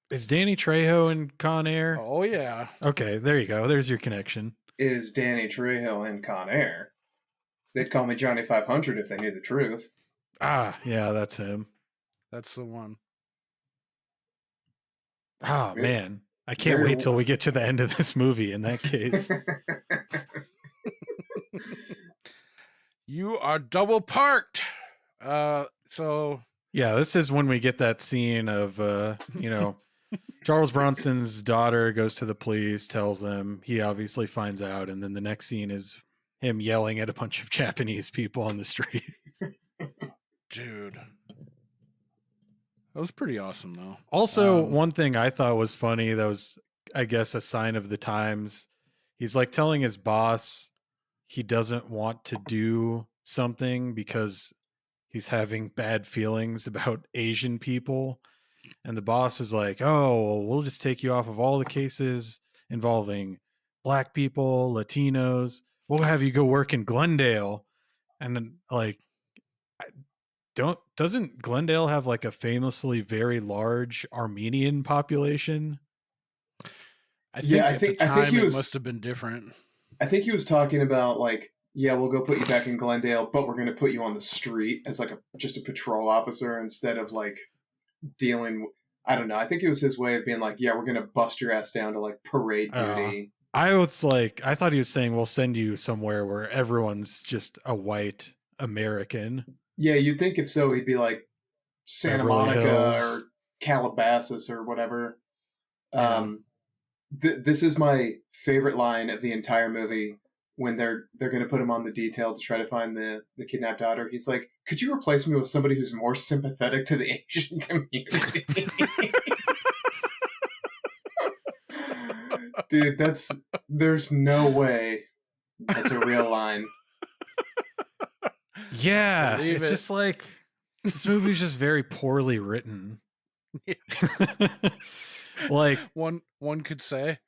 Is Danny Trejo in Con Air? Oh, yeah. Okay, there you go. There's your connection. Is Danny Trejo in Con Air? They'd call me Johnny 500 if they knew the truth. Ah, yeah, that's him. That's the one. Oh, man. I can't wait till we get to the end of this movie in that case. You are double parked. So Yeah, this is when we get that scene of, Charles Bronson's daughter goes to the police, tells them, he obviously finds out, and then the next scene is him yelling at a bunch of Japanese people on the street. dude, that was pretty awesome, though. Also, one thing I thought was funny, that was, I guess, a sign of the times. He's like telling his boss he doesn't want to do something because he's having bad feelings about Asian people. And the boss is like, oh, we'll just take you off of all the cases involving black people, Latinos. We'll have you go work in Glendale. And then, like, doesn't Glendale have like a famously very large Armenian population? I think at the time it must have been different. I think he was talking about like, yeah, we'll go put you back in Glendale, but we're going to put you on the street as like just a patrol officer instead of like dealing. I don't know. I think it was his way of being like, yeah, we're going to bust your ass down to like parade duty. I thought he was saying we'll send you somewhere where everyone's just a white American. Yeah, you'd think if so, he'd be like Santa Monica or Calabasas or whatever. This is my favorite line of the entire movie when they're going to put him on the detail to try to find the kidnapped daughter. He's like, could you replace me with somebody who's more sympathetic to the Asian community? Dude, there's no way that's a real line. Yeah, it's just like, this movie's just very poorly written. Like one could say,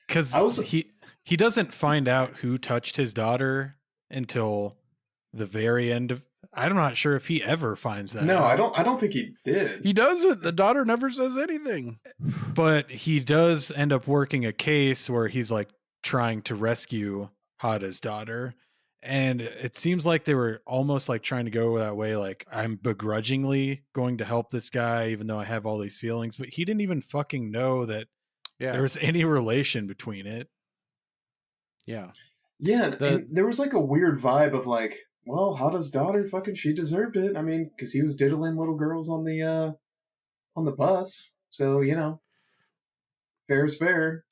because he doesn't find out who touched his daughter until the very end of. I'm not sure if he ever finds that. No, out. I don't think he did. He doesn't. The daughter never says anything. But he does end up working a case where he's like trying to rescue Hada's daughter. And it seems like they were almost like trying to go that way. Like, I'm begrudgingly going to help this guy, even though I have all these feelings, but he didn't even fucking know that there was any relation between it. Yeah. Yeah. And there was like a weird vibe of like, well, Hada's daughter, fucking, she deserved it. I mean, cause he was diddling little girls on the bus. So, fair is fair.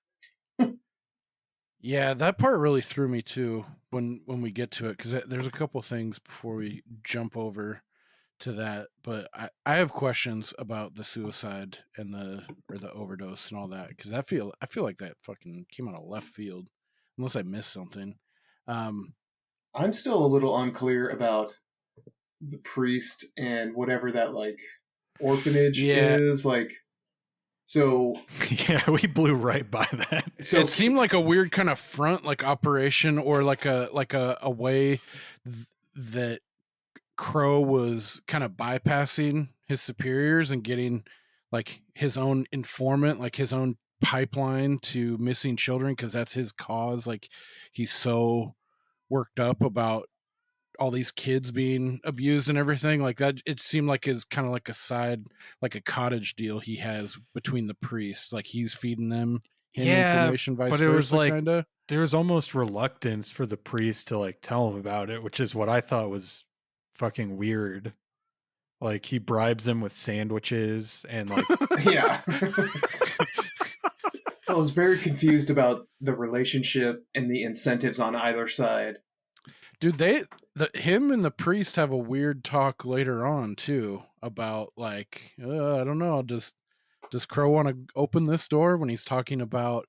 Yeah, that part really threw me too when we get to it, because there's a couple things before we jump over to that. But I have questions about the suicide and the overdose and all that, because I feel like that fucking came out of left field, unless I missed something. I'm still a little unclear about the priest and whatever that like orphanage is like. So yeah, we blew right by that. So it seemed like a weird kind of front, like operation, or like a way that Crow was kind of bypassing his superiors and getting like his own informant, like his own pipeline to missing children, because that's his cause. Like, he's so worked up about all these kids being abused and everything like that. It seemed like it's kind of like a side, like a cottage deal he has between the priests. Like, he's feeding them information, vice versa. But it was like, kinda. There was almost reluctance for the priest to like tell him about it, which is what I thought was fucking weird. Like, he bribes him with sandwiches and like, yeah. I was very confused about the relationship and the incentives on either side. Dude, him and the priest have a weird talk later on too about like, I don't know, does Crow want to open this door, when he's talking about,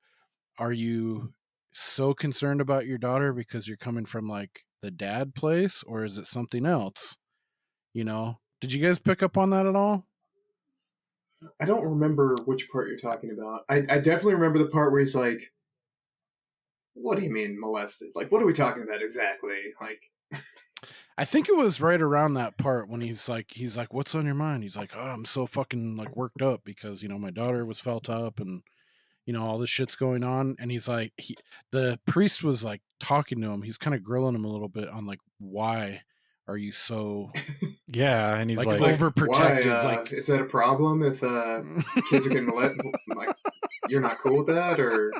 are you so concerned about your daughter because you're coming from like the dad place, or is it something else? Did you guys pick up on that at all? I don't remember which part you're talking about. I definitely remember the part where he's like, what do you mean molested? Like, what are we talking about exactly? Like, I think it was right around that part when he's like, what's on your mind? He's like, oh, I'm so fucking like worked up because, my daughter was felt up and, all this shit's going on. And he's like, the priest was like talking to him. He's kind of grilling him a little bit on like, why are you so yeah? And he's like overprotective. Why, like, is that a problem if kids are getting molested? Like, you're not cool with that? Or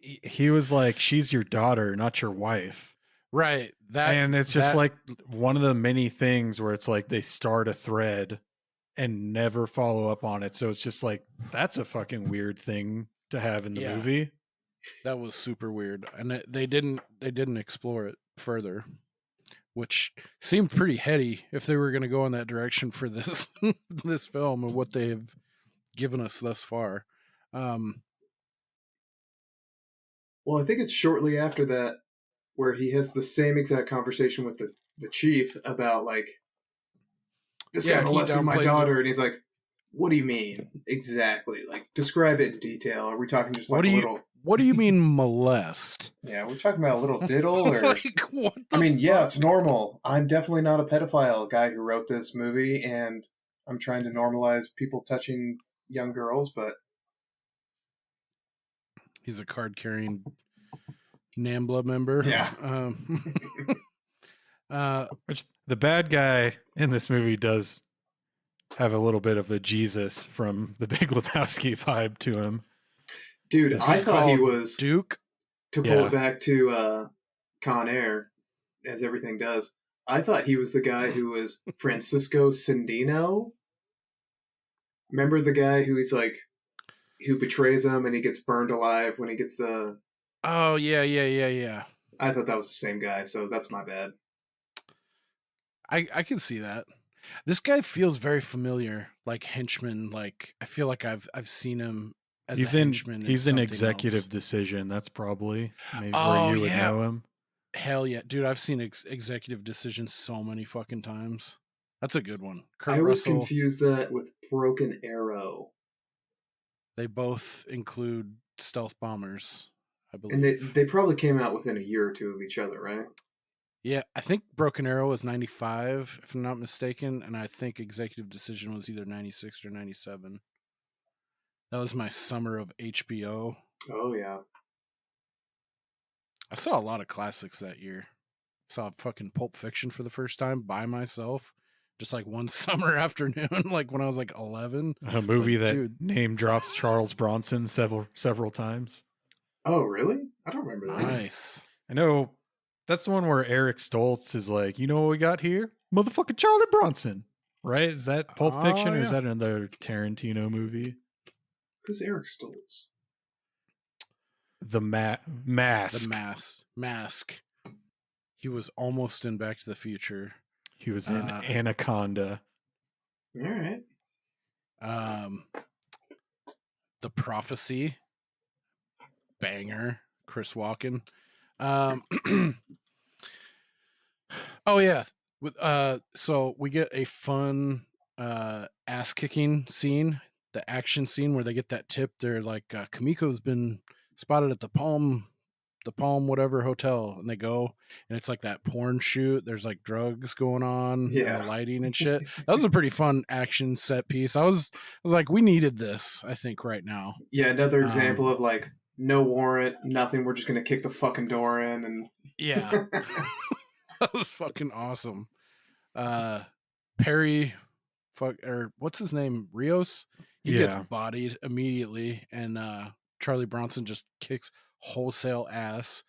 he was like, she's your daughter, not your wife. Right. and it's just like one of the many things where it's like they start a thread and never follow up on it. So it's just like, that's a fucking weird thing to have in the movie. That was super weird. And they didn't explore it further, which seemed pretty heady if they were going to go in that direction for this this film and what they have given us thus far. Well, I think it's shortly after that where he has the same exact conversation with the chief about, like, this guy molested my daughter, and he's like, what do you mean exactly? Like, describe it in detail. Are we talking just like what do you mean molest? Yeah, we're talking about a little diddle, or like, what I mean, yeah, it's normal. I'm definitely not a pedophile, guy who wrote this movie, and I'm trying to normalize people touching young girls, but he's a card-carrying NAMBLA member. Yeah. Which the bad guy in this movie does have a little bit of a Jesus from the Big Lebowski vibe to him. Dude, I thought he was Duke. To pull it back to Con Air, as everything does. I thought he was the guy who was Francisco Cindino. Remember the guy who he's like, who betrays him and he gets burned alive when he gets the... Oh, yeah. I thought that was the same guy, so that's my bad. I can see that. This guy feels very familiar, like henchman. Like, I feel like I've seen him as a henchman. He's in Executive Decision. That's probably maybe where you would know him. Hell yeah. Dude, I've seen Executive Decision so many fucking times. That's a good one. Kurt I always Russell. confuse that with Broken Arrow. They both include stealth bombers, I believe. And they probably came out within a year or two of each other, right? Yeah, I think Broken Arrow was 95, if I'm not mistaken, and I think Executive Decision was either 96 or 97. That was my summer of HBO. Oh, yeah. I saw a lot of classics that year. Saw fucking Pulp Fiction for the first time by myself, just like one summer afternoon, like when I was like 11. A movie that name drops Charles Bronson several times. Oh, really? I don't remember that. Nice. I know. That's the one where Eric Stoltz is like, you know what we got here? Motherfucking Charlie Bronson. Right? Is that Pulp Fiction or is that another Tarantino movie? Who's Eric Stoltz? The Mask. The Mask. He was almost in Back to the Future. He was in Anaconda. All right. The Prophecy. Banger. Chris Walken. Oh yeah. So we get a fun ass kicking scene, the action scene where they get that tip. They're like, Kamiko's been spotted at the Palm whatever hotel, and they go, and it's like that porn shoot. There's like drugs going on, and the lighting and shit. That was a pretty fun action set piece. I was like, we needed this, I think, right now. Yeah, another example of like, no warrant, nothing. We're just gonna kick the fucking door in, and yeah, that was fucking awesome. Perry, or what's his name, Rios? He gets bodied immediately, and Charlie Bronson just kicks wholesale ass.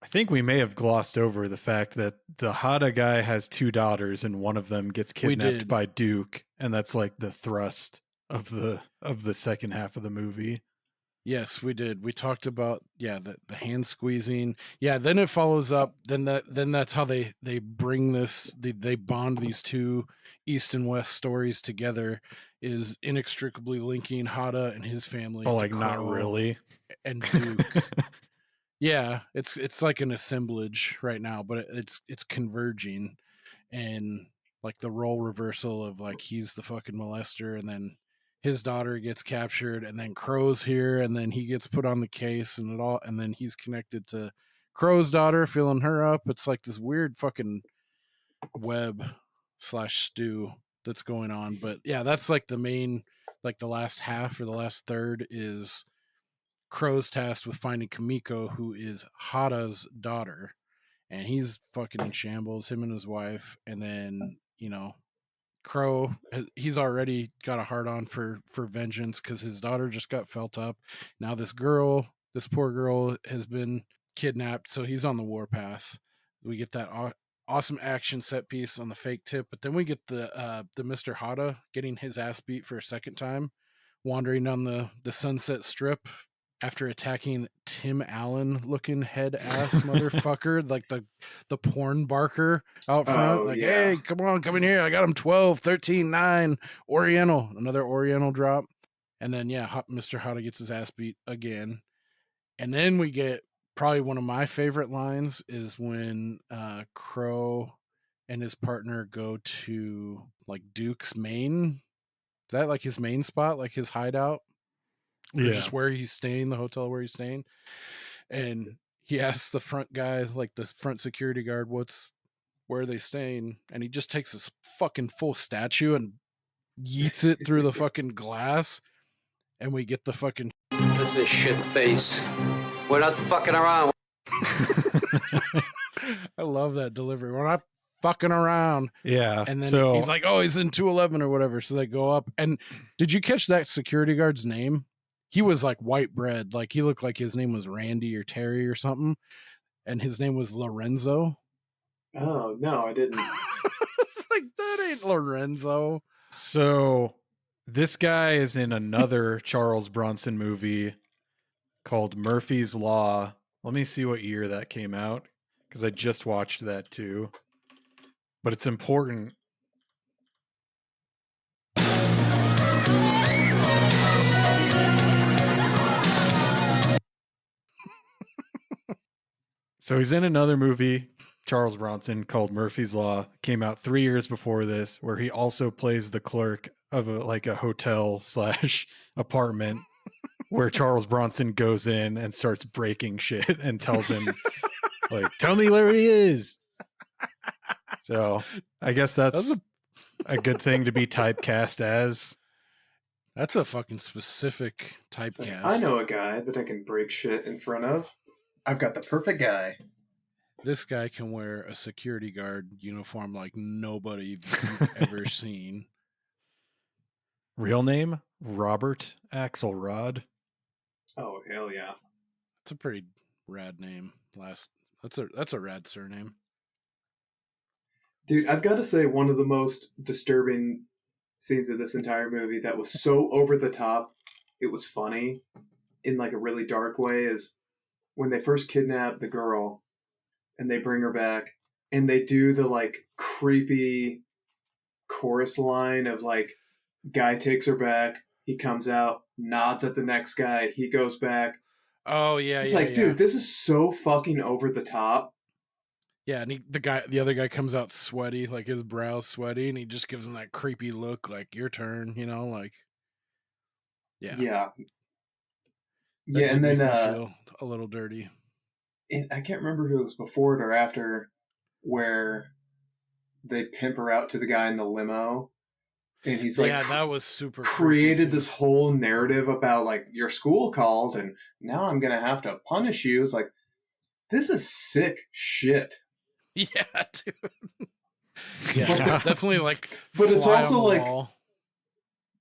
I think we may have glossed over the fact that the Hada guy has 2 daughters, and one of them gets kidnapped by Duke, and that's like the thrust of the second half of the movie. Yes, we did. We talked about the hand squeezing. Yeah, then it follows up. Then that's how they bring this. They bond these two East and West stories together, is inextricably linking Hada and his family. But like not really. And Duke. Yeah, it's like an assemblage right now, but it's converging, and like the role reversal of like he's the fucking molester, and then his daughter gets captured, and then Crow's here, and then he gets put on the case, and then he's connected to Crow's daughter, filling her up. It's like this weird fucking web / stew that's going on. But yeah, that's like the main, like the last half or the last third is Crow's tasked with finding Kamiko, who is Hada's daughter, and he's fucking in shambles, him and his wife. And then, Crow, he's already got a hard on for vengeance because his daughter just got felt up. Now this poor girl has been kidnapped, so he's on the warpath. We get that awesome action set piece on the fake tip, but then we get the Mr. Hada getting his ass beat for a second time, wandering down the Sunset Strip after attacking Tim Allen looking head ass motherfucker, like the porn barker out front. Hey, come on, come in here. I got him 12, 13, 9, Oriental. Another Oriental drop. And then, Mr. Hada gets his ass beat again. And then we get probably one of my favorite lines is when Crow and his partner go to like Duke's main. Is that like his main spot, like his hideout? Or just where he's staying, the hotel where he's staying. And he asks the front guy, like the front security guard, where are they staying? And he just takes this fucking full statue and yeets it through the fucking glass. And we get the fucking... This is shit face. We're not fucking around. I love that delivery. We're not fucking around. Yeah. And then he's like, oh, he's in 211 or whatever. So they go up. And did you catch that security guard's name? He was like white bread. Like he looked like his name was Randy or Terry or something. And his name was Lorenzo. Oh, no, I didn't. It's like, that ain't Lorenzo. So this guy is in another Charles Bronson movie called Murphy's Law. Let me see what year that came out, because I just watched that too. But it's important. So he's in another movie, Charles Bronson, called Murphy's Law. Came out 3 years before this, where he also plays the clerk of a hotel / apartment where Charles Bronson goes in and starts breaking shit and tells him, like, tell me where he is. So I guess that's a good thing to be typecast as. That's a fucking specific typecast. I know a guy that I can break shit in front of. I've got the perfect guy. This guy can wear a security guard uniform like nobody you've ever seen. Real name? Robert Axelrod. Oh, hell yeah. It's a pretty rad name. That's a rad surname. Dude, I've got to say one of the most disturbing scenes of this entire movie that was so over the top, it was funny in like a really dark way, is when they first kidnap the girl and they bring her back and they do the like creepy chorus line of like, guy takes her back, he comes out, nods at the next guy, he goes back. Oh yeah, it's like, dude, this is so fucking over the top. Yeah, and the other guy comes out sweaty, like his brow's sweaty, and he just gives him that creepy look, like your turn, like. Yeah. Yeah, and then feel a little dirty. I can't remember if it was before it or after, where they pimp her out to the guy in the limo, and he's like, yeah, that was super created this whole narrative about like your school called, and now I'm gonna have to punish you. It's like, this is sick shit. Yeah, dude. Yeah, it's definitely like, but it's also like wall.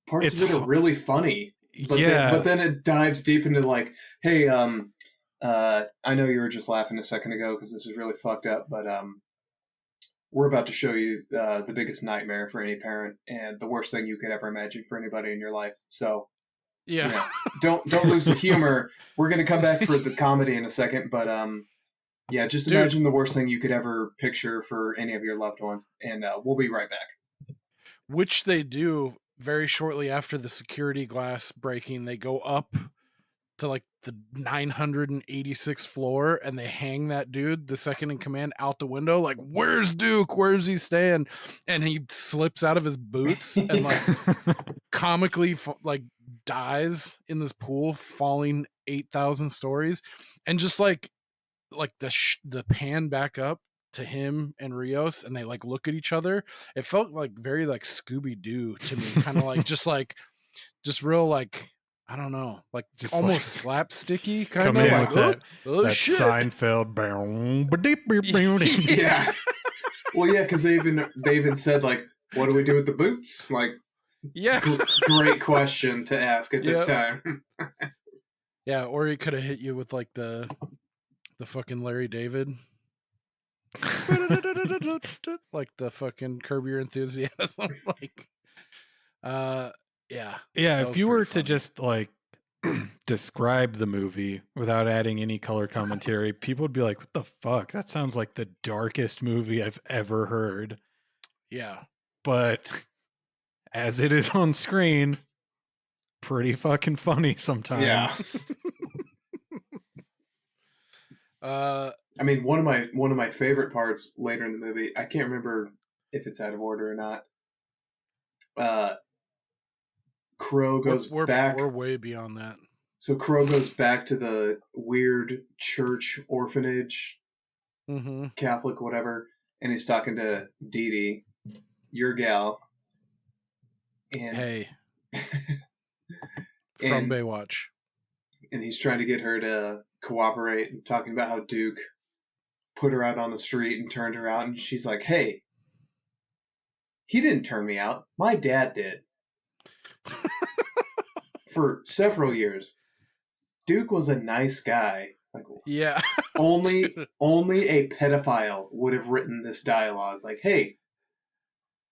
Parts of it are really funny. But then it dives deep into like, hey, I know you were just laughing a second ago because this is really fucked up, but we're about to show you the biggest nightmare for any parent and the worst thing you could ever imagine for anybody in your life. So, don't lose the humor. We're gonna come back for the comedy in a second, but just imagine the worst thing you could ever picture for any of your loved ones, and we'll be right back. Which they do. Very shortly after the security glass breaking, they go up to like the 986th floor and they hang that dude, the second in command, out the window. Like, where's Duke? Where's he staying? And he slips out of his boots and like comically like dies in this pool, falling 8,000 stories. And just like the pan back up to him and Rios, and they like look at each other. It felt like very like Scooby-Doo to me, kind of like just real like, I don't know, like just almost like slapsticky kind of like that shit. Seinfeld. Yeah. Well, yeah, because they even said like, what do we do with the boots? Like, yeah, great question to ask at this time. Yeah, or he could have hit you with like the fucking Larry David. like the fucking Curb Your Enthusiasm. Like, yeah. Yeah, that if was you were pretty to funny. just like describe the movie without adding any color commentary, people would be like, what the fuck? That sounds like the darkest movie I've ever heard. Yeah. But as it is on screen, pretty fucking funny sometimes. I mean, one of my favorite parts later in the movie, I can't remember if it's out of order or not. Crow goes back. We're way beyond that. So Crow goes back to the weird church orphanage, Catholic, whatever, and he's talking to Dee Dee, your gal. And, hey. From Baywatch. And he's trying to get her to cooperate and talking about how Duke put her out on the street and turned her out. And she's like, hey, he didn't turn me out. My dad did. For several years. Duke was a nice guy. Like, yeah. only a pedophile would have written this dialogue. Like, hey,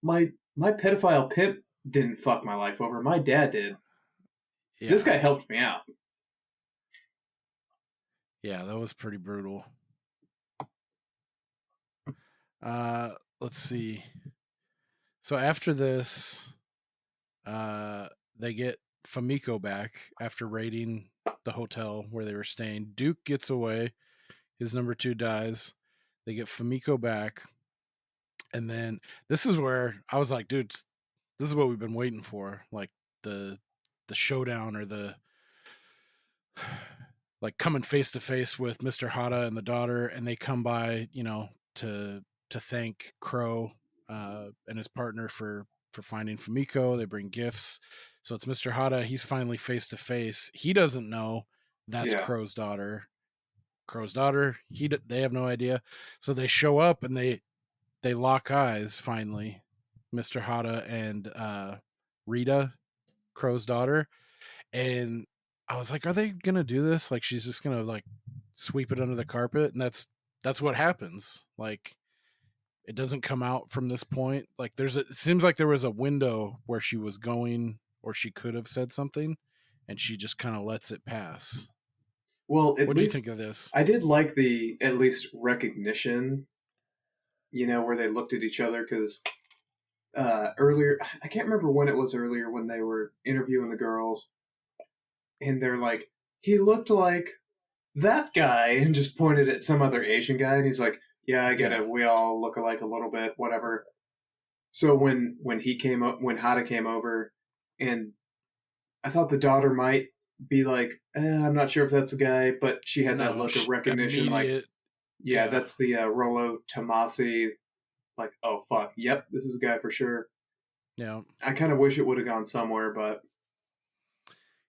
my pedophile pimp didn't fuck my life over. My dad did. Yeah. This guy helped me out. Yeah, that was pretty brutal. Let's see. So after this, they get Famiko back after raiding the hotel where they were staying. Duke gets away. His number 2 dies. They get Famiko back. And then this is where I was like, dude, this is what we've been waiting for. Like the showdown or the like coming face to face with Mr. Hata and the daughter, and they come by, you know, to thank Crow and his partner for finding Famiko. They bring gifts. So it's Mr. Hata. He's finally face to face. He doesn't know that's Crow's daughter. They have no idea. So they show up and they lock eyes finally. Mr. Hata and Rita, Crow's daughter. And I was like, are they gonna do this? Like, she's just gonna like sweep it under the carpet, and that's what happens. Like, it doesn't come out from this point. Like, it seems like there was a window where she was going, or she could have said something, and she just kind of lets it pass. Well, what do you think of this? I did like the at least recognition, you know, where they looked at each other, because earlier, I can't remember when it was earlier when they were interviewing the girls, and they're like, he looked like that guy, and just pointed at some other Asian guy, and he's like, yeah, I get it. We all look alike a little bit, whatever. So when Hata came over, and I thought the daughter might be like, I'm not sure if that's a guy, but she had that look of recognition, like, yeah, that's the Rollo Tomasi. Like, oh fuck, yep, this is a guy for sure. Yeah, I kind of wish it would have gone somewhere, but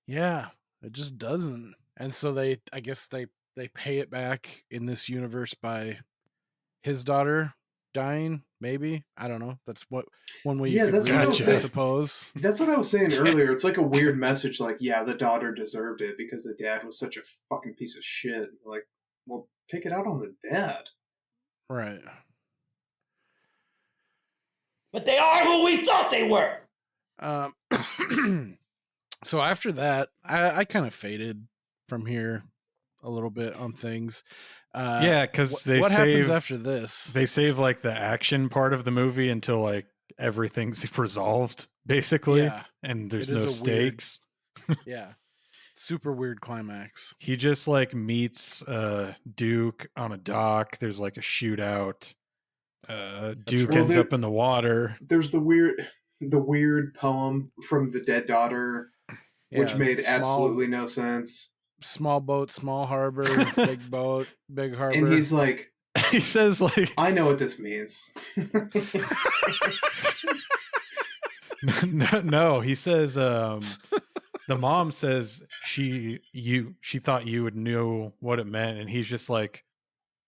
yeah, it just doesn't. And so I guess they pay it back in this universe by his daughter dying, maybe. I don't know. That's one way you could read it, I suppose. That's what I was saying earlier. It's like a weird message, like, yeah, the daughter deserved it because the dad was such a fucking piece of shit. Like, well, take it out on the dad. Right. But they are who we thought they were. So after that, I kind of faded from here a little bit on things. Yeah, because what happens after this? They save like the action part of the movie until like everything's resolved, basically. Yeah, and there's no stakes. Yeah. Super weird climax. He just like meets Duke on a dock. There's like a shootout. Duke ends up in the water. There's the weird poem from the dead daughter, which made absolutely no sense. Small boat, small harbor, big boat, big harbor. And he's like, he says like, I know what this means. No, he says, the mom says she thought you would know what it meant, and he's just like,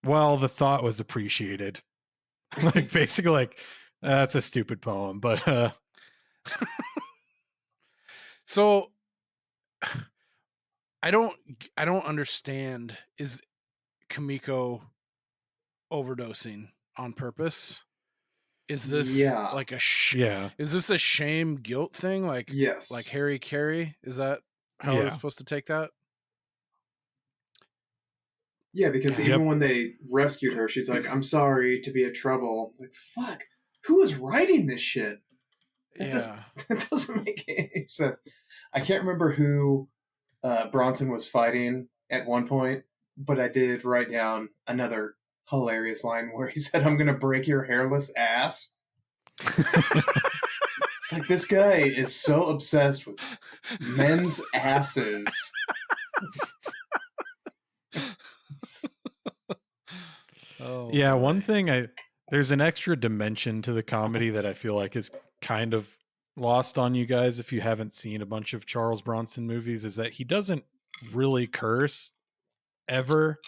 well, the thought was appreciated. Like, basically, like, that's a stupid poem, but so I don't understand. Is Kimiko overdosing on purpose? Is this like is this a shame guilt thing? Like, yes, like Harry Carey? Is that how we're supposed to take that? Yeah, because even when they rescued her, she's like, "I'm sorry to be a trouble." Like, fuck, who is writing this shit? That doesn't make any sense. I can't remember who Bronson was fighting at one point, but I did write down another hilarious line where he said, "I'm gonna break your hairless ass." It's like, this guy is so obsessed with men's asses. Yeah, one thing there's an extra dimension to the comedy that I feel like is kind of lost on you guys if you haven't seen a bunch of Charles Bronson movies, is that he doesn't really curse ever,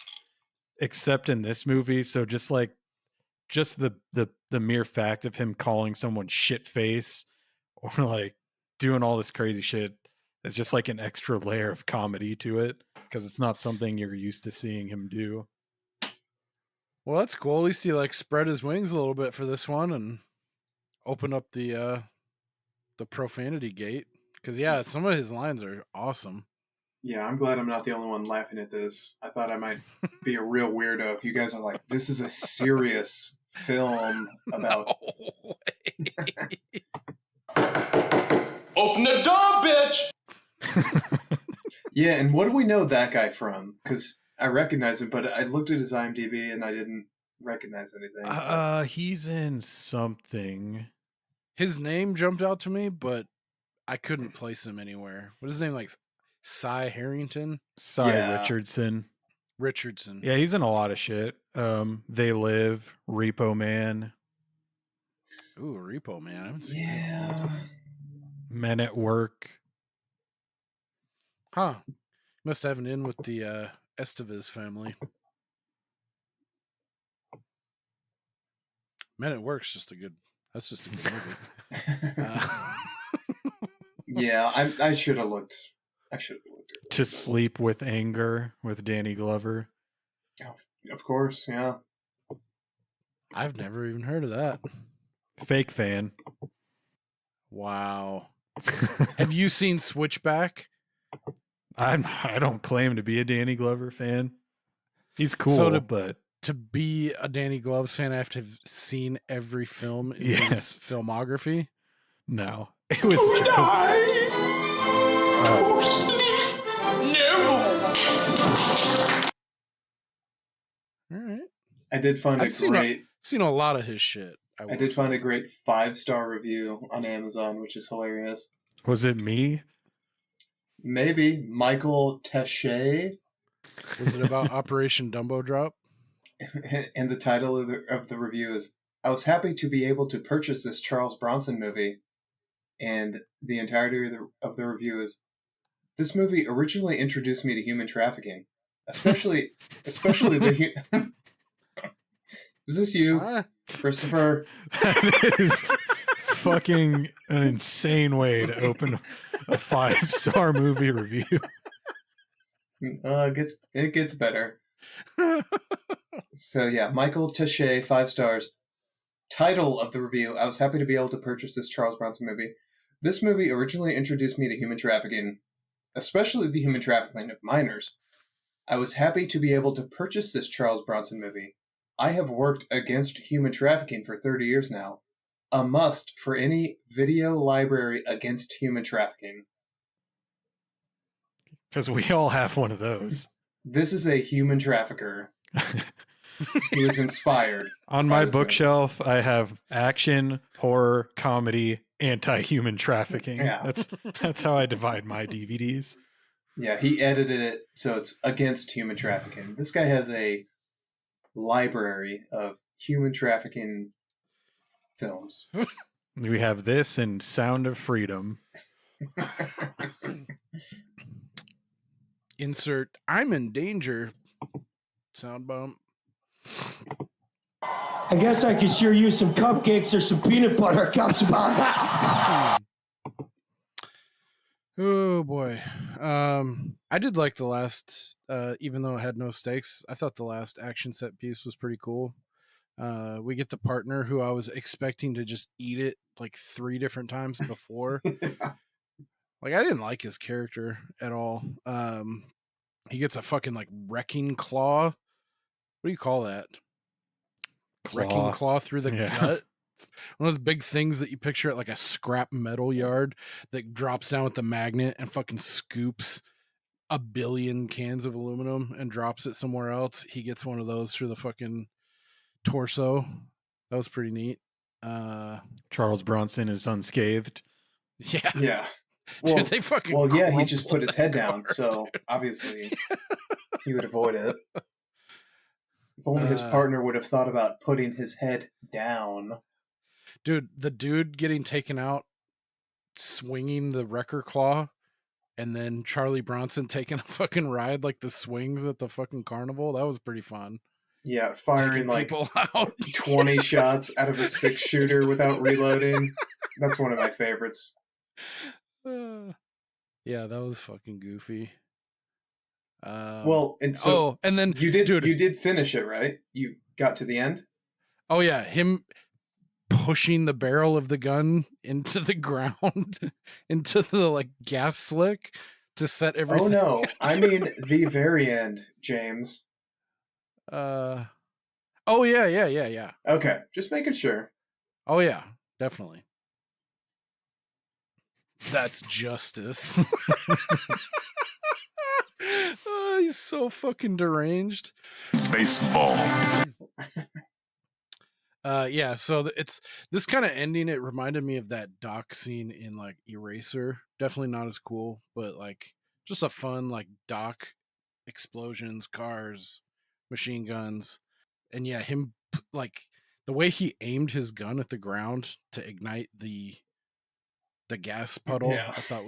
except in this movie. So just the mere fact of him calling someone shit face or like doing all this crazy shit is just like an extra layer of comedy to it, because it's not something you're used to seeing him do. Well, that's cool. At least he like spread his wings a little bit for this one and open up the profanity gate. Because some of his lines are awesome. Yeah, I'm glad I'm not the only one laughing at this. I thought I might be a real weirdo. You guys are like, this is a serious film about. No way. Open the door, bitch. Yeah, and what do we know that guy from? Because I recognize him, but I looked at his IMDb and I didn't recognize anything. He's in something. His name jumped out to me, but I couldn't place him anywhere. What is his name? Like Cy Harrington? Richardson. Yeah, he's in a lot of shit. They Live, Repo Man. Ooh, Repo Man. I haven't seen that. Men at Work. Huh. Must have an in with the Estevez family. Men at Work's just a good. That's just a good movie. Yeah, I should have looked. I should have looked at it. To Sleep with Anger with Danny Glover. Oh, of course, yeah. I've never even heard of that. Fake fan. Wow. Have you seen Switchback? I don't claim to be a Danny Glover fan. He's cool, so but to be a Danny Gloves fan, I have to have seen every film in his filmography. No, it was a joke. All right. I did find I've seen a lot of his shit. I did find a great 5-star review on Amazon, which is hilarious. Was it me? Maybe. Michael Teche. Was it about Operation Dumbo Drop? And the title of the review is, "I was happy to be able to purchase this Charles Bronson movie." And the entirety of the review is, "This movie originally introduced me to human trafficking. Especially the... Is this you, Christopher?" That is fucking an insane way to open a 5-star movie review. It gets better. So yeah, Michael Teche, 5 stars. Title of the review: I was happy to be able to purchase this Charles Bronson movie. This movie originally introduced me to human trafficking, especially the human trafficking of minors. I was happy to be able to purchase this Charles Bronson movie. I have worked against human trafficking for 30 years now. A must for any video library against human trafficking. Because we all have one of those. This is a human trafficker who is inspired. On my bookshelf, I have action, horror, comedy, anti-human trafficking. Yeah. That's how I divide my DVDs. Yeah, he edited it so it's against human trafficking. This guy has a library of human trafficking films. We have this and Sound of Freedom. Insert "I'm in danger" sound bump. I guess I could sure use some cupcakes or some peanut butter cups about now. Oh boy. I did like the last even though it had no stakes, I thought the last action set piece was pretty cool. We get the partner who I was expecting to just eat it like 3 different times before. Like, I didn't like his character at all. He gets a fucking like wrecking claw. What do you call that? Wrecking claw through the gut. One of those big things that you picture at like a scrap metal yard that drops down with the magnet and fucking scoops a billion cans of aluminum and drops it somewhere else. He gets one of those through the fucking torso. That was pretty neat. Charles Bronson is unscathed. Yeah. Well, Dude, they fucking he just put his head down, so obviously he would avoid it. If only his partner would have thought about putting his head down. Dude, the dude getting taken out, swinging the wrecker claw, and then Charlie Bronson taking a fucking ride like the swings at the fucking carnival. That was pretty fun. Yeah, firing taking like people out. 20 shots out of a 6-shooter without reloading. That's one of my favorites. Yeah, that was fucking goofy. And then you did finish it, right? You got to the end? Oh yeah, him pushing the barrel of the gun into the ground, into the like gas slick to set everything. Oh no, I mean the very end, James. Oh yeah. Okay, just making sure. Oh yeah, definitely. That's justice. Oh, he's so fucking deranged. Baseball. Yeah, so it's this kind of ending. It reminded me of that dock scene in like Eraser. Definitely not as cool, but like just a fun like dock, explosions, cars, machine guns, and yeah, him like the way he aimed his gun at the ground to ignite the gas puddle. Yeah. I thought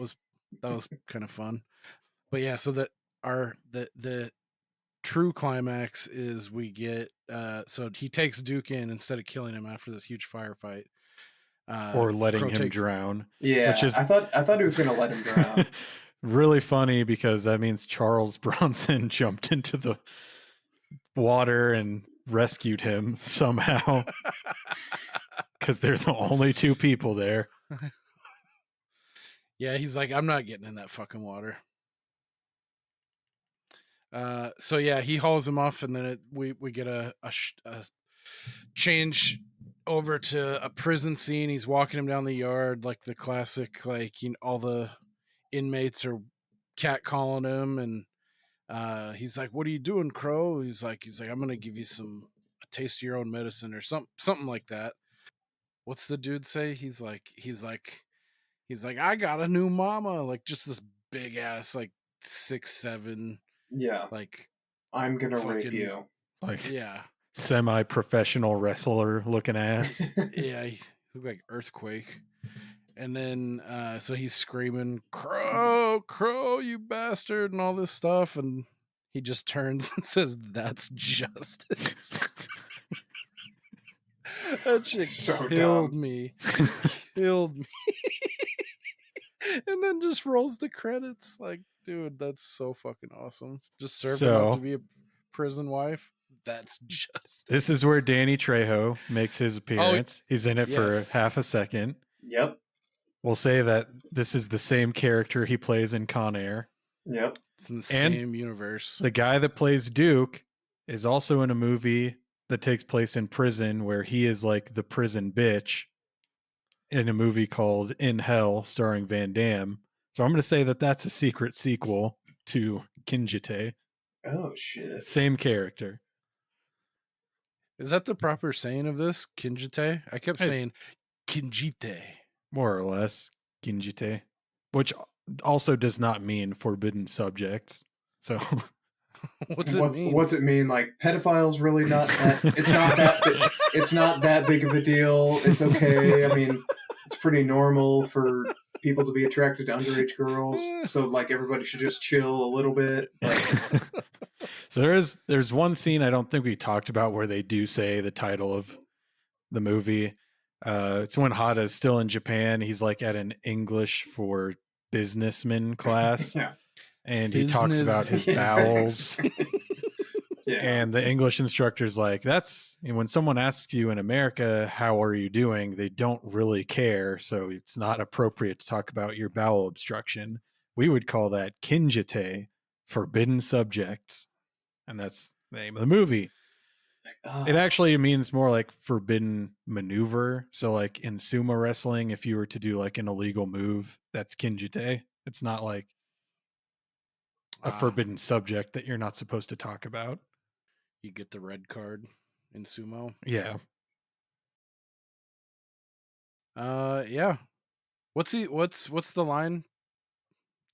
that was kind of fun. But yeah, so that the true climax is we get so he takes Duke in instead of killing him after this huge firefight, or letting him drown. Yeah, which is I thought he was going to let him drown. Really funny because that means Charles Bronson jumped into the water and rescued him somehow because they're the only 2 people there. Yeah, he's like, I'm not getting in that fucking water. So yeah, he hauls him off, and then we get a change over to a prison scene. He's walking him down the yard, like the classic, like, you know, all the inmates are catcalling him, and he's like, "What are you doing, Crow?" He's like, "I'm gonna give you a taste of your own medicine," or something like that. What's the dude say? He's like, "I got a new mama," like just this big ass, like 6'7". Yeah. Like, I'm gonna rape you. Like, yeah, semi-professional wrestler looking ass. Yeah, he looked like Earthquake. And then so he's screaming, Crow, you bastard, and all this stuff, and he just turns and says, "That's justice." That shit So killed dumb. me. Killed me. And then just rolls the credits. Like, dude, that's so fucking awesome. Just serving up to be a prison wife. That's justice. This is where Danny Trejo makes his appearance. He's in it for half a second. Yep. We'll say that this is the same character he plays in Con Air. Yep. It's in the same universe. The guy that plays Duke is also in a movie that takes place in prison where he is like the prison bitch in a movie called In Hell starring Van Damme. So I'm going to say that that's a secret sequel to Kinjite. Oh, shit. Same character. Is that the proper saying of this? Kinjite? I kept saying Kinjite. More or less, Kinjite. Which also does not mean forbidden subjects. So What's it mean? What's it mean? Like, pedophiles really not that, it's not that big of a deal. It's okay. I mean, it's pretty normal for people to be attracted to underage girls. So like everybody should just chill a little bit. So there's one scene I don't think we talked about where they do say the title of the movie. It's when Hada is still in Japan. He's like at an English for businessmen class. Yeah. And he talks about his bowels. Yeah. And the English instructor's like, that's when someone asks you in America, how are you doing? They don't really care. So it's not appropriate to talk about your bowel obstruction. We would call that Kinjite, forbidden subjects. And that's the name of the movie. It actually means more like forbidden maneuver. So like in sumo wrestling, if you were to do like an illegal move, that's Kinjite. It's not like a forbidden subject that you're not supposed to talk about. You get the red card in sumo. Yeah. Yeah. What's the line?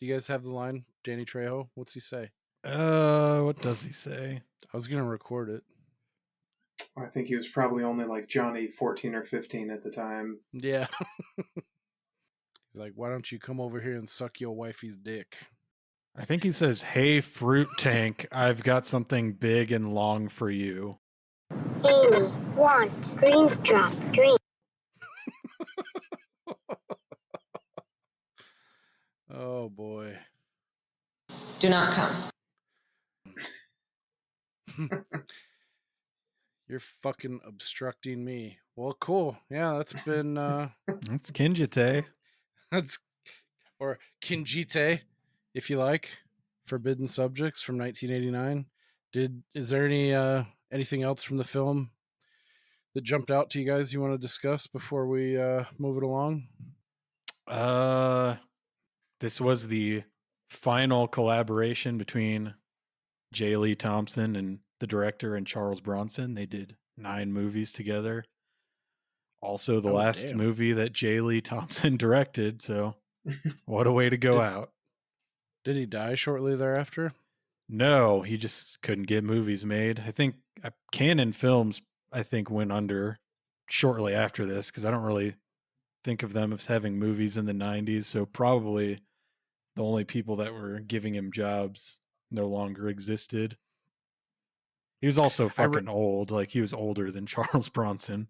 Do you guys have the line? Danny Trejo? What's he say? What does he say? I was gonna record it. I think he was probably only like Johnny 14 or 15 at the time. Yeah. He's like, why don't you come over here and suck your wifey's dick? I think he says, hey, fruit tank, I've got something big and long for you. Amy wants green drop drink. Oh boy. Do not come. You're fucking obstructing me. Well, cool. Yeah, that's been It's Kinjite. that's or Kinjite, if you like. Forbidden Subjects from 1989. Is there anything else from the film that jumped out to you guys you want to discuss before we move it along? This was the final collaboration between J. Lee Thompson and the director and Charles Bronson. They did 9 movies together. Also the last movie that J. Lee Thompson directed, so what a way to go out. Did he die shortly thereafter? No, he just couldn't get movies made. I think Canon Films, went under shortly after this because I don't really think of them as having movies in the 90s. So probably the only people that were giving him jobs no longer existed. He was also fucking old. Like he was older than Charles Bronson.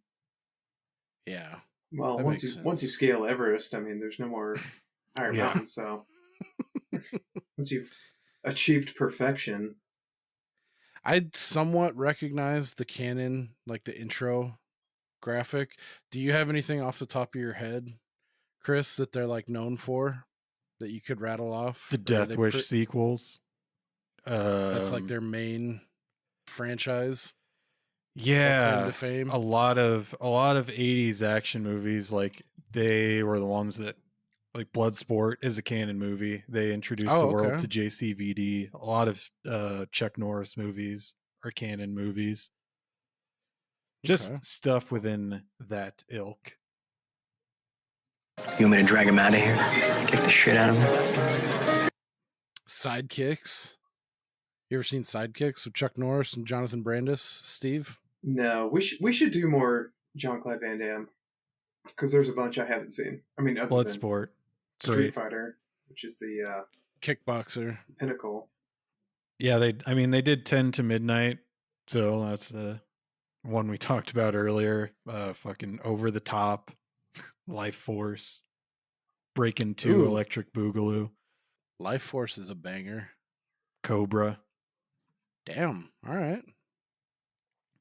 Yeah. Well, once you scale Everest, I mean, there's no more higher mountains. So once you've achieved perfection, I'd somewhat recognize the Canon, like the intro graphic. Do you have anything off the top of your head, Chris, that they're like known for that you could rattle off? The Death Wish sequels. That's like their main franchise. Yeah, claim to fame. a lot of 80s action movies, like they were the ones that, like Bloodsport is a Canon movie. They introduced the world to JCVD. A lot of Chuck Norris movies are Canon movies. Just stuff within that ilk. You want me to drag him out of here? Kick the shit out of him? Sidekicks. You ever seen Sidekicks with Chuck Norris and Jonathan Brandis, Steve? No, we should do more Jean-Claude Van Damme because there's a bunch I haven't seen. I mean, other Bloodsport, than Street Fighter, which is the kickboxer pinnacle. Yeah, they did 10 to Midnight, so that's the one we talked about earlier. Fucking Over the Top, Life Force, Breakin' 2, Electric Boogaloo. Life Force is a banger. Cobra. Damn. All right.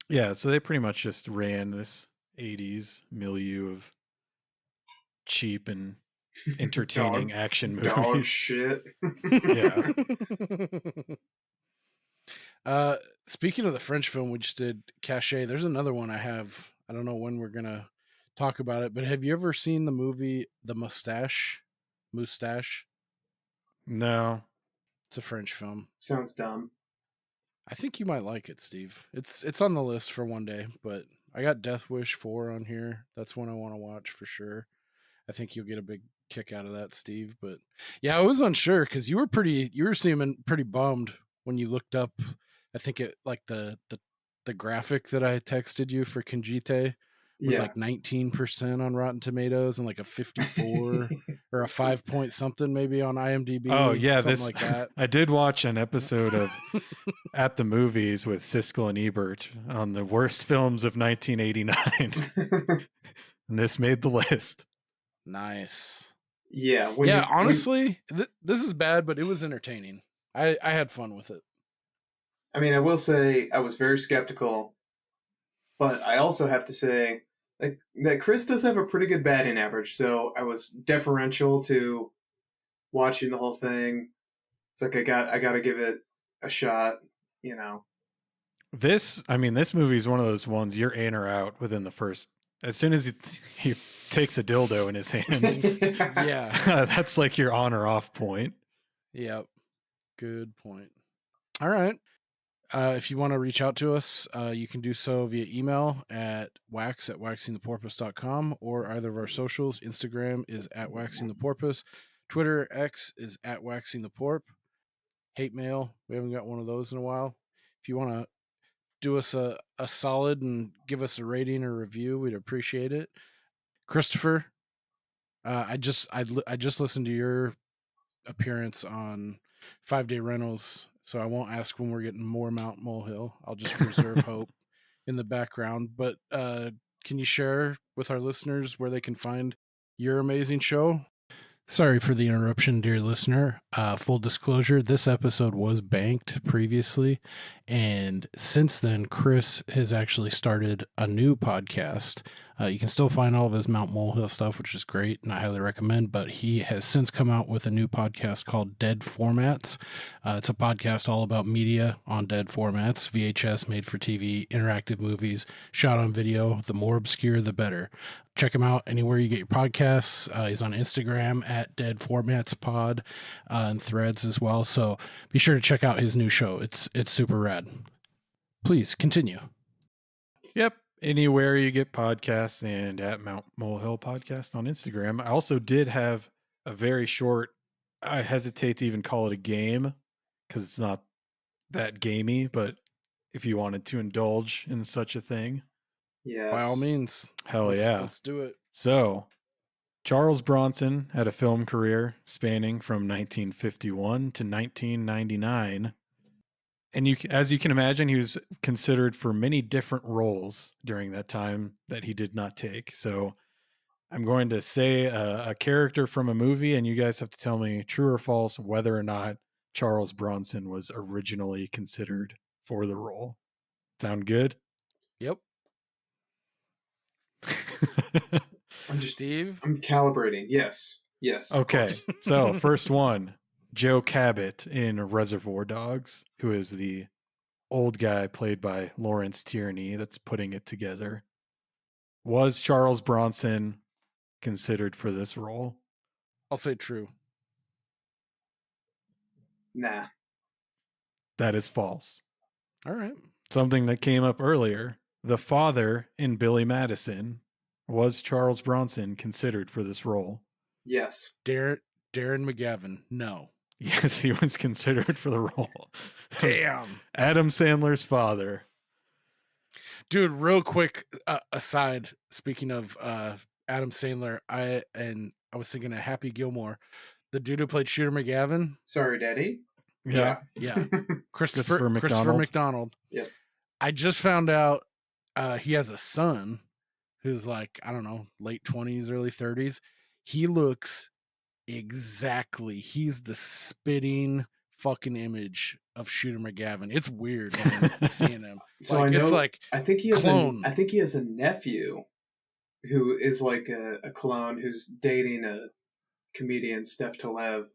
Yeah, so they pretty much just ran this 80s milieu of cheap and entertaining action movies. Dog shit. Yeah. Speaking of the French film we just did, Cachet, there's another one I have. I don't know when we're going to talk about it, but have you ever seen the movie The Moustache? No. It's a French film. Sounds dumb. I think you might like it, Steve. It's on the list for one day, but I got Death Wish 4 on here. That's one I want to watch for sure. I think you'll get a big kick out of that, Steve. But yeah, I was unsure because you were seeming pretty bummed when you looked up. I think it like the graphic that I texted you for Kinjite was like 19% on Rotten Tomatoes and like a 54 or a 5 point something maybe on IMDb. Oh yeah, something like that. I did watch an episode of At the Movies with Siskel and Ebert on the worst films of 1989, and this made the list. Nice. Yeah. Honestly, this is bad, but it was entertaining. I had fun with it. I mean, I will say I was very skeptical, but I also have to say that Chris does have a pretty good batting average, so I was deferential to watching the whole thing. It's like I got to give it a shot, you know. This movie is one of those ones you're in or out within the first. As soon as he takes a dildo in his hand, Yeah. that's like your on or off point. Yep. Good point. All right. If you want to reach out to us, you can do so via email at waxingtheporpoise.com or either of our socials. Instagram is at waxingtheporpoise. Twitter, X is at waxingtheporp. Hate mail, we haven't got one of those in a while. If you want to do us a solid and give us a rating or review, we'd appreciate it. Christopher, I just listened to your appearance on 5 Day Rentals, so I won't ask when we're getting more Mount Molehill. I'll just reserve hope in the background. But can you share with our listeners where they can find your amazing show? Sorry for the interruption, dear listener. Full disclosure, this episode was banked previously, and since then, Chris has actually started a new podcast. You can still find all of his Mount Molehill stuff, which is great, and I highly recommend, but he has since come out with a new podcast called Dead Formats. It's a podcast all about media on dead formats, VHS, made for TV, interactive movies, shot on video. The more obscure, the better. Check him out anywhere you get your podcasts. He's on Instagram at Dead Formats Pod and Threads as well. So be sure to check out his new show. It's super rad. Please continue. Yep. Anywhere you get podcasts and at Mount Molehill Podcast on Instagram. I also did have a very short, I hesitate to even call it a game because it's not that gamey, but if you wanted to indulge in such a thing, yes, by all means. Let's do it. So, Charles Bronson had a film career spanning from 1951 to 1999. And as you can imagine, he was considered for many different roles during that time that he did not take. So I'm going to say a character from a movie, and you guys have to tell me true or false whether or not Charles Bronson was originally considered for the role. Sound good? Yep. Steve? I'm calibrating. Yes. Okay. So first one, Joe Cabot in Reservoir Dogs, who is the old guy played by Lawrence Tierney that's putting it together. Was Charles Bronson considered for this role? I'll say true. Nah. That is false. All right. Something that came up earlier. The father in Billy Madison. Was Charles Bronson considered for this role? Yes. Darren McGavin. No. Yes, he was considered for the role. Damn. Adam Sandler's father. Dude, real quick aside, speaking of Adam Sandler, I was thinking of Happy Gilmore. The dude who played Shooter McGavin. Sorry, Daddy. Yeah. Christopher McDonald. Yeah. I just found out he has a son who's like, I don't know, late 20s, early 30s. He looks exactly, he's the spitting fucking image of Shooter McGavin. It's weird, man, seeing him. So like, it's like I think he has clone. I think he has a nephew who is like a clone who's dating a comedian, Steph Taleb.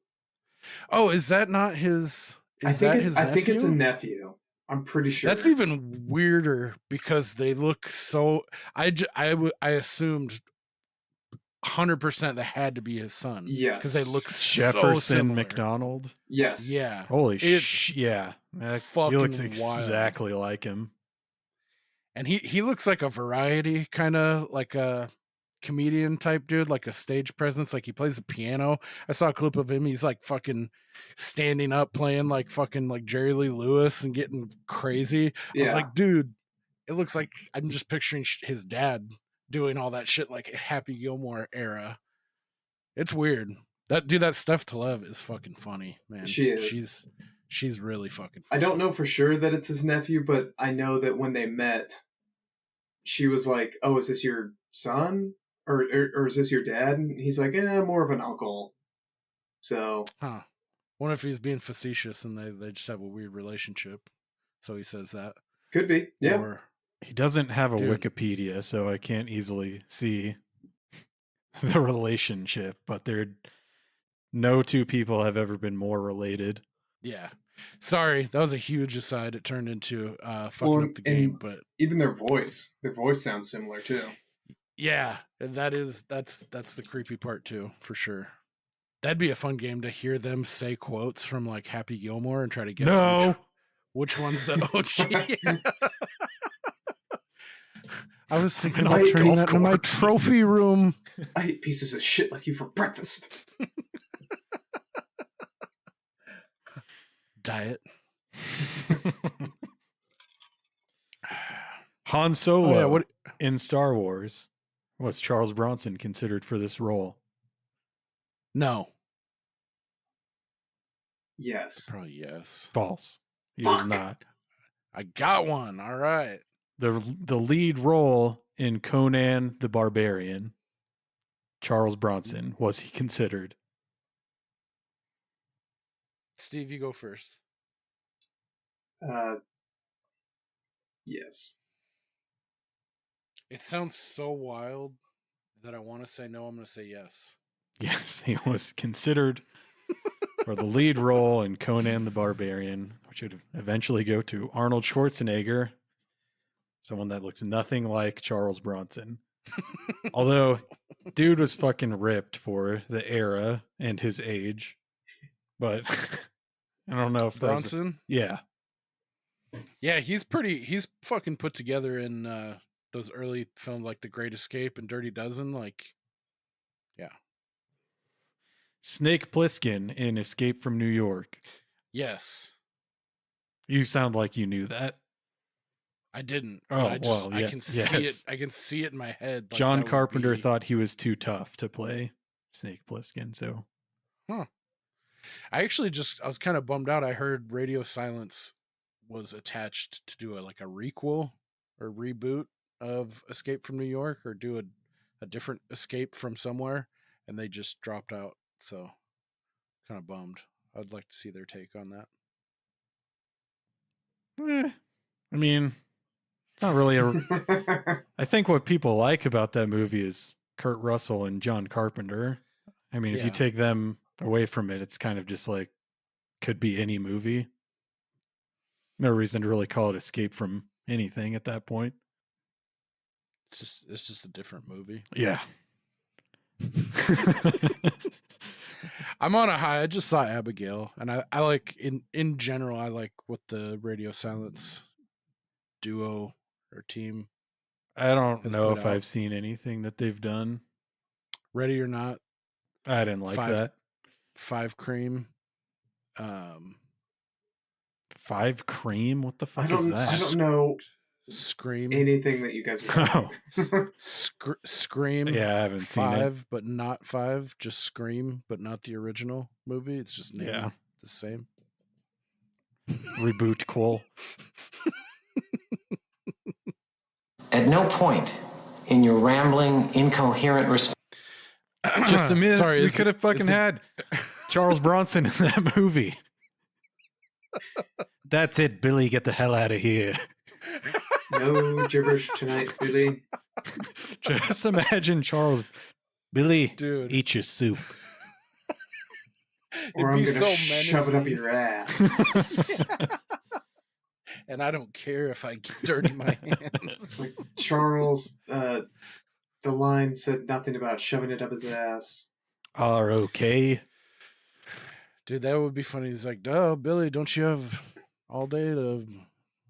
Oh, is that not his? I think it's a nephew. I'm pretty sure. That's even weirder because they look so. I assumed 100% that had to be his son. Yes, because they look Jefferson so similar. McDonald. Yes. Yeah. Holy shit! Yeah, fucking he looks wild. exactly like him. And he looks like a variety kind of like a comedian type dude, like a stage presence, like he plays the piano. I saw a clip of him, he's like fucking standing up playing like fucking like Jerry Lee Lewis and getting crazy. I was like, dude, it looks like I'm just picturing his dad doing all that shit like Happy Gilmore era. It's weird. That Steph Taleb is fucking funny, man. She is. She's really fucking funny. I don't know for sure that it's his nephew, but I know that when they met, she was like, "Oh, is this your son? Or is this your dad?" And he's like, more of an uncle. So, wonder if he's being facetious and they just have a weird relationship. so he says that. Could be, yeah. Or, he doesn't have a Dude. Wikipedia, so I can't easily see the relationship, but no two people have ever been more related. yeah. Sorry, that was a huge aside. It turned into fucking up the game, but even their voice sounds similar too. yeah, and that's the creepy part too, for sure. That'd be a fun game to hear them say quotes from like Happy Gilmore and try to guess which one's the OG. I was thinking I'll turn that into my trophy room. I eat pieces of shit like you for breakfast. Diet. Han Solo in Star Wars. Was Charles Bronson considered for this role? No. Yes. Probably yes. False. He was not. I got one. All right. The lead role in Conan the Barbarian, Charles Bronson, was he considered? Steve, you go first. Yes. It sounds so wild that I want to say no. I'm going to say yes. Yes, he was considered for the lead role in Conan the Barbarian, which would eventually go to Arnold Schwarzenegger, someone that looks nothing like Charles Bronson. Although, dude was fucking ripped for the era and his age. But I don't know if Bronson? Yeah. Yeah, he's fucking put together in those early films like The Great Escape and Dirty Dozen. Like, yeah. Snake Plissken in Escape from New York. Yes. You sound like you knew that. I didn't. Oh, I can see it. I can see it in my head. Like John Carpenter thought he was too tough to play Snake Plissken, so. Huh. I was kind of bummed out. I heard Radio Silence was attached to do a requel or reboot of Escape from New York, or do a different Escape from somewhere, and they just dropped out. So kind of bummed. I'd like to see their take on that. I mean, it's not really I think what people like about that movie is Kurt Russell and John Carpenter. I mean, if you take them away from it, it's kind of just like, could be any movie. No reason to really call it Escape from anything at that point. It's just a different movie. Yeah. I'm on a high. I just saw Abigail, and I like in general, I like what the Radio Silence duo or team. I don't know if I've seen anything that they've done. Ready or Not. I didn't like that. Five Cream. Five Cream? What the fuck is that? I don't know. Scream. Anything that you guys are Scream. Yeah, I haven't seen it. 5, but not 5. Just Scream, but not the original movie. It's just named the same. Reboot Quell. At no point in your rambling, incoherent response. Just a minute. Sorry, we could have fucking had Charles Bronson in that movie. That's it, Billy. Get the hell out of here. No gibberish tonight, Billy. Just imagine Charles. Billy, dude, eat your soup. Or I'm gonna shove it up your ass. And I don't care if I get dirty my hands. Like Charles, the line said nothing about shoving it up his ass. Are okay. Dude, that would be funny. He's like, duh, Billy, don't you have all day to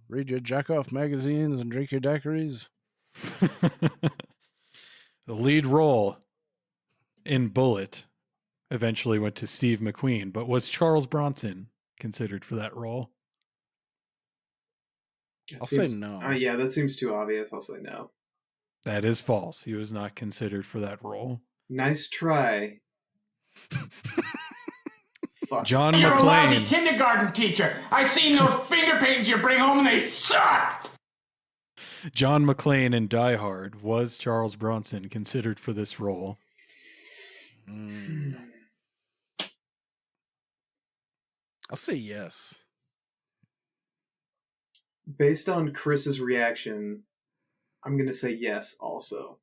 read your jack-off magazines and drink your daiquiris? The lead role in Bullet eventually went to Steve McQueen, but was Charles Bronson considered for that role? I'll say no. Yeah, that seems too obvious. I'll say no. That is false. He was not considered for that role. Nice try. Fuck. John You're McClane. a lousy kindergarten teacher. I've seen those finger paintings you bring home and they suck. John McClane in Die Hard. Was Charles Bronson considered for this role? I'll say yes. Based on Chris's reaction, I'm going to say yes also.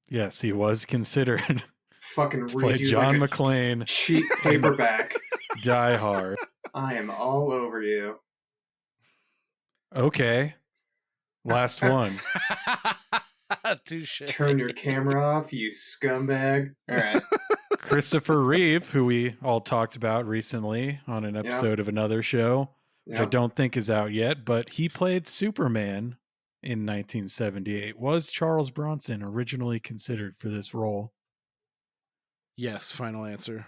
Yes, he was considered Fucking to play read you John like a McClane. cheap paperback. Die Hard. I am all over you. Okay. Last one. Touche. Turn your camera off, you scumbag. All right. Christopher Reeve, who we all talked about recently on an episode of another show, which I don't think is out yet, but he played Superman in 1978. Was Charles Bronson originally considered for this role? Yes, final answer.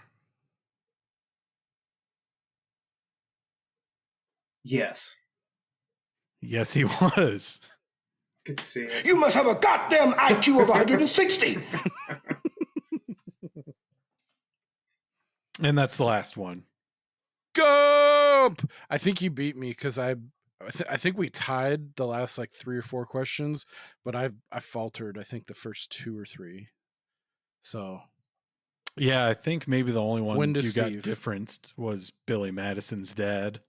Yes. Yes, he was. Could see it. You must have a goddamn IQ of 160. And that's the last one. Gump! I think you beat me because I think we tied the last like 3 or 4 questions, but I faltered. I think the first 2 or 3. So, yeah, I think maybe the only one you got Steve. different was Billy Madison's dad.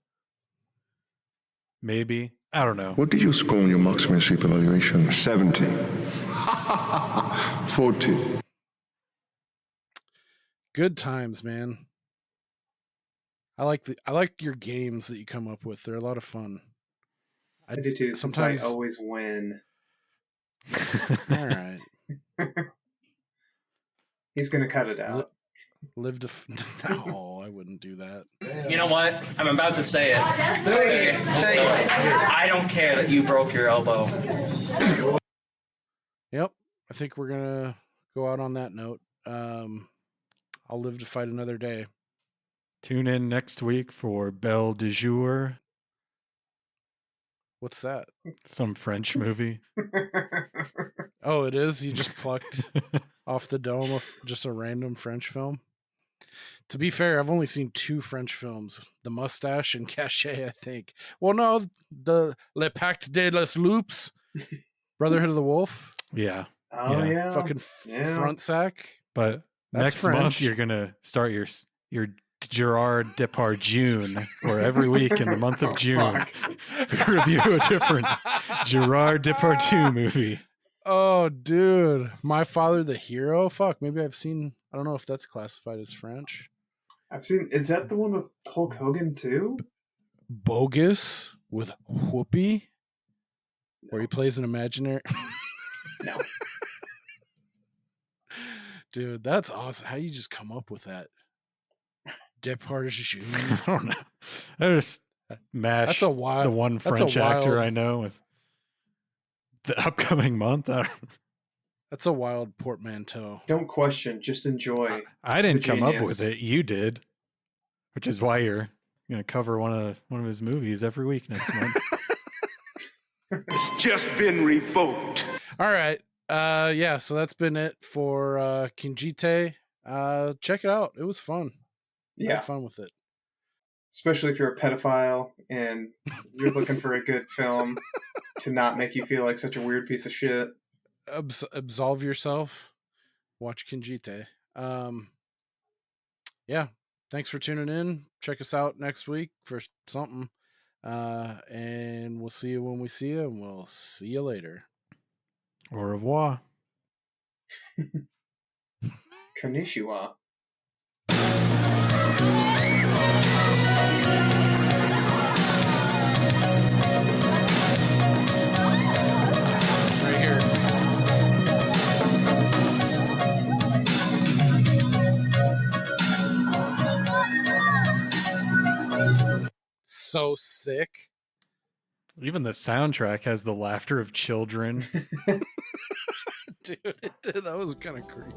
Maybe. I don't know. What did you score on your marksmanship evaluation? 70. 40. good times, man. I like your games that you come up with. They're a lot of fun. I do too. Sometimes I always win. All right. He's gonna cut it out. No, I wouldn't do that. You know what? I'm about to say it. I don't care that you broke your elbow. Yep. I think we're gonna go out on that note. I'll live to fight another day. Tune in next week for Belle de Jour. What's that? Some French movie. Oh, it is? You just plucked off the dome of just a random French film? To be fair, I've only seen 2 French films. The Mustache and Cachet, I think. Well, no, the Le Pacte des les Loups. Brotherhood of the Wolf. Yeah. Oh, yeah. Fucking front sack. But That's next French. month, you're going to start your Gerard Depardieu, where every week in the month of June, we review a different Gerard Depardieu movie. Oh, dude. My Father the Hero? Fuck, maybe I've seen... I don't know if that's classified as French. I've seen... Is that the one with Hulk Hogan, too? Bogus with Whoopi? No. Where he plays an imaginary... No. Dude, that's awesome. How do you just come up with that? Depardieu. I don't know. I just mash the one French actor I know with the upcoming month. That's a wild portmanteau. Don't question, just enjoy. I didn't come up with it. You did, which is why you're going to cover one of his movies every week next month. It's just been revoked. All right. Yeah, so that's been it for Kinjite. Check it out. It was fun. Yeah. I had fun with it. Especially if you're a pedophile and you're looking for a good film to not make you feel like such a weird piece of shit. Absolve yourself. Watch Kinjite. Yeah. Thanks for tuning in. Check us out next week for something. And we'll see you when we see you, and we'll see you later. Au revoir. Konnichiwa. Right here. So sick. Even the soundtrack has the laughter of children. Dude, that was kind of creepy.